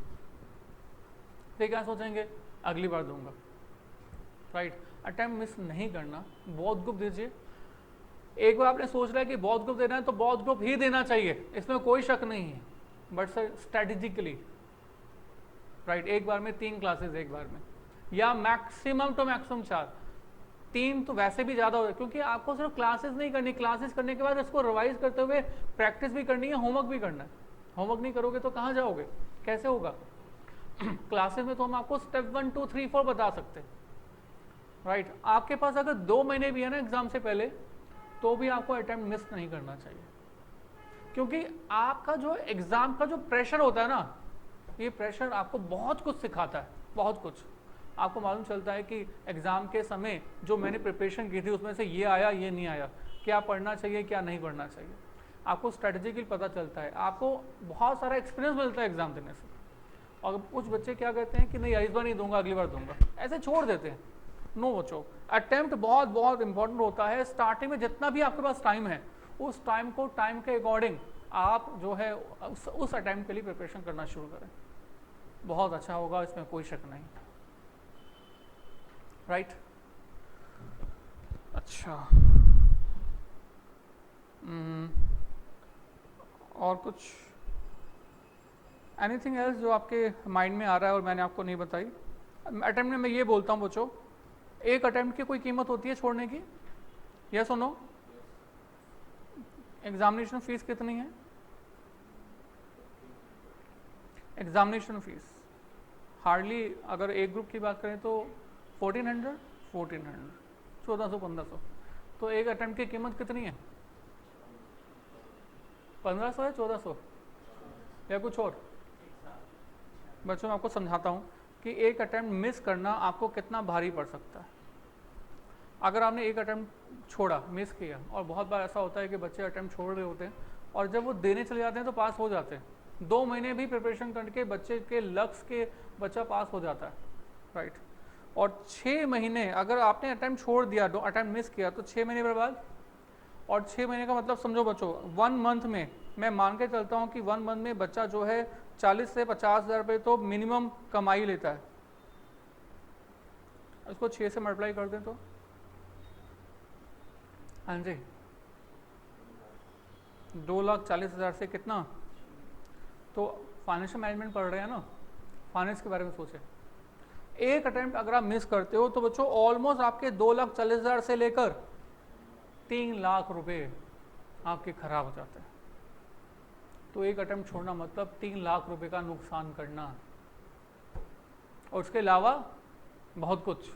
फिर क्या सोचेंगे अगली बार दूंगा, राइट। अटेम्प्ट मिस नहीं करना, बहुत ग्रुप दीजिए। एक बार आपने सोच रहा है कि बहुत ग्रुप देना है तो बहुत ग्रुप ही देना चाहिए, इसमें कोई शक नहीं है, बट सर स्ट्रेटेजिकली, राइट। एक बार में 3 क्लासेस एक बार में, या मैक्सिमम टू मैक्सिमम 4, 3 तो वैसे भी ज़्यादा हो, क्योंकि आपको सिर्फ क्लासेस नहीं करनी, क्लासेस करने के बाद इसको रिवाइज करते हुए प्रैक्टिस भी करनी है, होमवर्क भी करना है। होमवर्क नहीं करोगे तो कहाँ जाओगे, कैसे होगा। क्लासेस में तो हम आपको स्टेप 1 2 3 4 बता सकते हैं, राइट। आपके पास अगर 2 महीने भी है ना एग्जाम से पहले, तो भी आपको अटेम्प्ट मिस नहीं करना चाहिए, क्योंकि आपका जो एग्जाम का जो प्रेशर होता है ना, ये प्रेशर आपको बहुत कुछ सिखाता है, बहुत कुछ। आपको मालूम चलता है कि एग्जाम के समय जो मैंने प्रिपरेशन की थी उसमें से ये आया ये नहीं आया, क्या पढ़ना चाहिए क्या नहीं पढ़ना चाहिए, आपको स्ट्रेटेजिकली पता चलता है, आपको बहुत सारा एक्सपीरियंस मिलता है एग्जाम देने से। और कुछ बच्चे क्या कहते हैं कि नहीं इस बार नहीं दूंगा अगली बार दूंगा, ऐसे छोड़ देते हैं। नो बच्चों, अटेम्प्ट बहुत बहुत इंपॉर्टेंट होता है। स्टार्टिंग में जितना भी आपके पास टाइम है, उस टाइम को टाइम के अकॉर्डिंग आप जो है उस अटेम्प्ट के लिए प्रिपरेशन करना शुरू करें, बहुत अच्छा होगा, इसमें कोई शक नहीं, राइट। अच्छा, और कुछ एनीथिंग एल्स जो आपके माइंड में आ रहा है और मैंने आपको नहीं बताई। अटेम्प्ट में मैं ये बोलता हूँ बच्चों, एक अटेम्प्ट की कोई कीमत होती है छोड़ने की, यस और नो। एग्जामिनेशन फीस कितनी है, एग्जामिनेशन फीस हार्डली अगर एक ग्रुप की बात करें तो 1400 1400 1500, तो एक अटेम्प्ट की कीमत कितनी है, 1500 है 1400 या कुछ और? बच्चों मैं आपको समझाता हूँ कि एक अटेम्प्ट मिस करना आपको कितना भारी पड़ सकता है। अगर आपने एक अटेम्प्ट छोड़ा, मिस किया, और बहुत बार ऐसा होता है कि बच्चे अटेम्प्ट छोड़ रहे होते हैं और जब वो देने चले जाते हैं तो पास हो जाते हैं। 2 महीने भी प्रिपरेशन करके बच्चे के लक्ष्य के बच्चा पास हो जाता है, राइट। और 6 महीने अगर आपने अटेम्प्ट छोड़ दिया, अटेम्प्ट मिस किया, तो 6 महीने बर्बाद। और 6 महीने का मतलब समझो बच्चों, 1 मंथ में मैं मान के चलता हूँ कि 1 मंथ में बच्चा जो है 40 से 50 हज़ार रुपये तो मिनिमम कमाई लेता है। इसको 6 से मल्टीप्लाई कर दें तो, हाँ जी, 2,40,000 से कितना? तो फाइनेंशियल मैनेजमेंट पढ़ रहे हैं ना, फाइनेंस के बारे में सोचें। एक अटेम्प्ट अगर आप मिस करते हो तो बच्चों ऑलमोस्ट आपके 2,40,000 से लेकर 3 लाख रुपए आपके खराब हो जाते हैं। तो एक अटेम्प्ट छोड़ना मतलब 3 लाख रुपए का नुकसान करना, और उसके अलावा बहुत कुछ।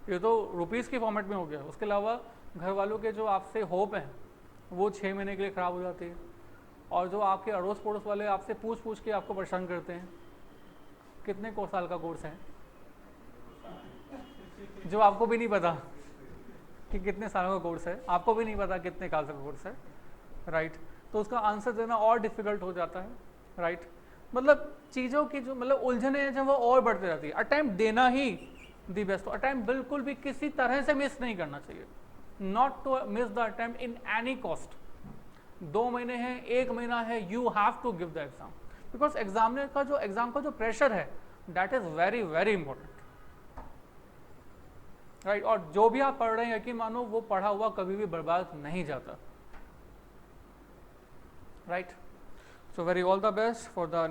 ये तो रुपीस के फॉर्मेट में हो गया, उसके अलावा घर वालों के जो आपसे होप हैं वो 6 महीने के लिए ख़राब हो जाती है, और जो आपके अड़ोस पड़ोस वाले आपसे पूछ पूछ के आपको परेशान करते हैं। कितने को साल का कोर्स है जो आपको भी नहीं पता कि कितने सालों का कोर्स है, आपको भी नहीं पता कितने साल का कोर्स है, राइट। तो उसका आंसर देना और डिफिकल्ट हो जाता है, राइट। मतलब चीज़ों की जो मतलब उलझने हैं जब वो और बढ़ती जाती है। अटेम्प्ट देना ही दी बेस्ट। अटेम्प्ट बिल्कुल भी किसी तरह से मिस नहीं करना चाहिए, not to miss the attempt in any cost. 2 महीने हैं, 1 महीना है, you have to give the exam, because exam का जो प्रेशर है that is very very important, right. और जो भी आप पढ़ रहे हैं यकीन मानो वो पढ़ा हुआ कभी भी बर्बाद नहीं जाता, right. So very all the best for the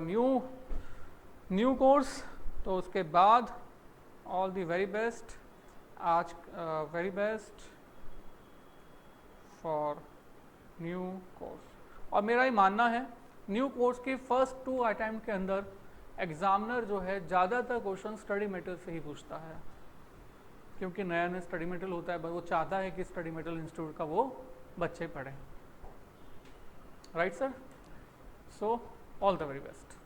new course. तो उसके बाद ऑल द वेरी बेस्ट, आज very best for new course. और मेरा ये मानना है न्यू कोर्स के फर्स्ट 2 अटेम्प्ट के अंदर एग्जामिनर जो है ज़्यादातर क्वेश्चन स्टडी मटेरियल से ही पूछता है, क्योंकि नया नया स्टडी मटेरियल होता है, वो चाहता है कि स्टडी मटेरियल इंस्टीट्यूट का वो बच्चे पढ़ें, right sir. So all the very best.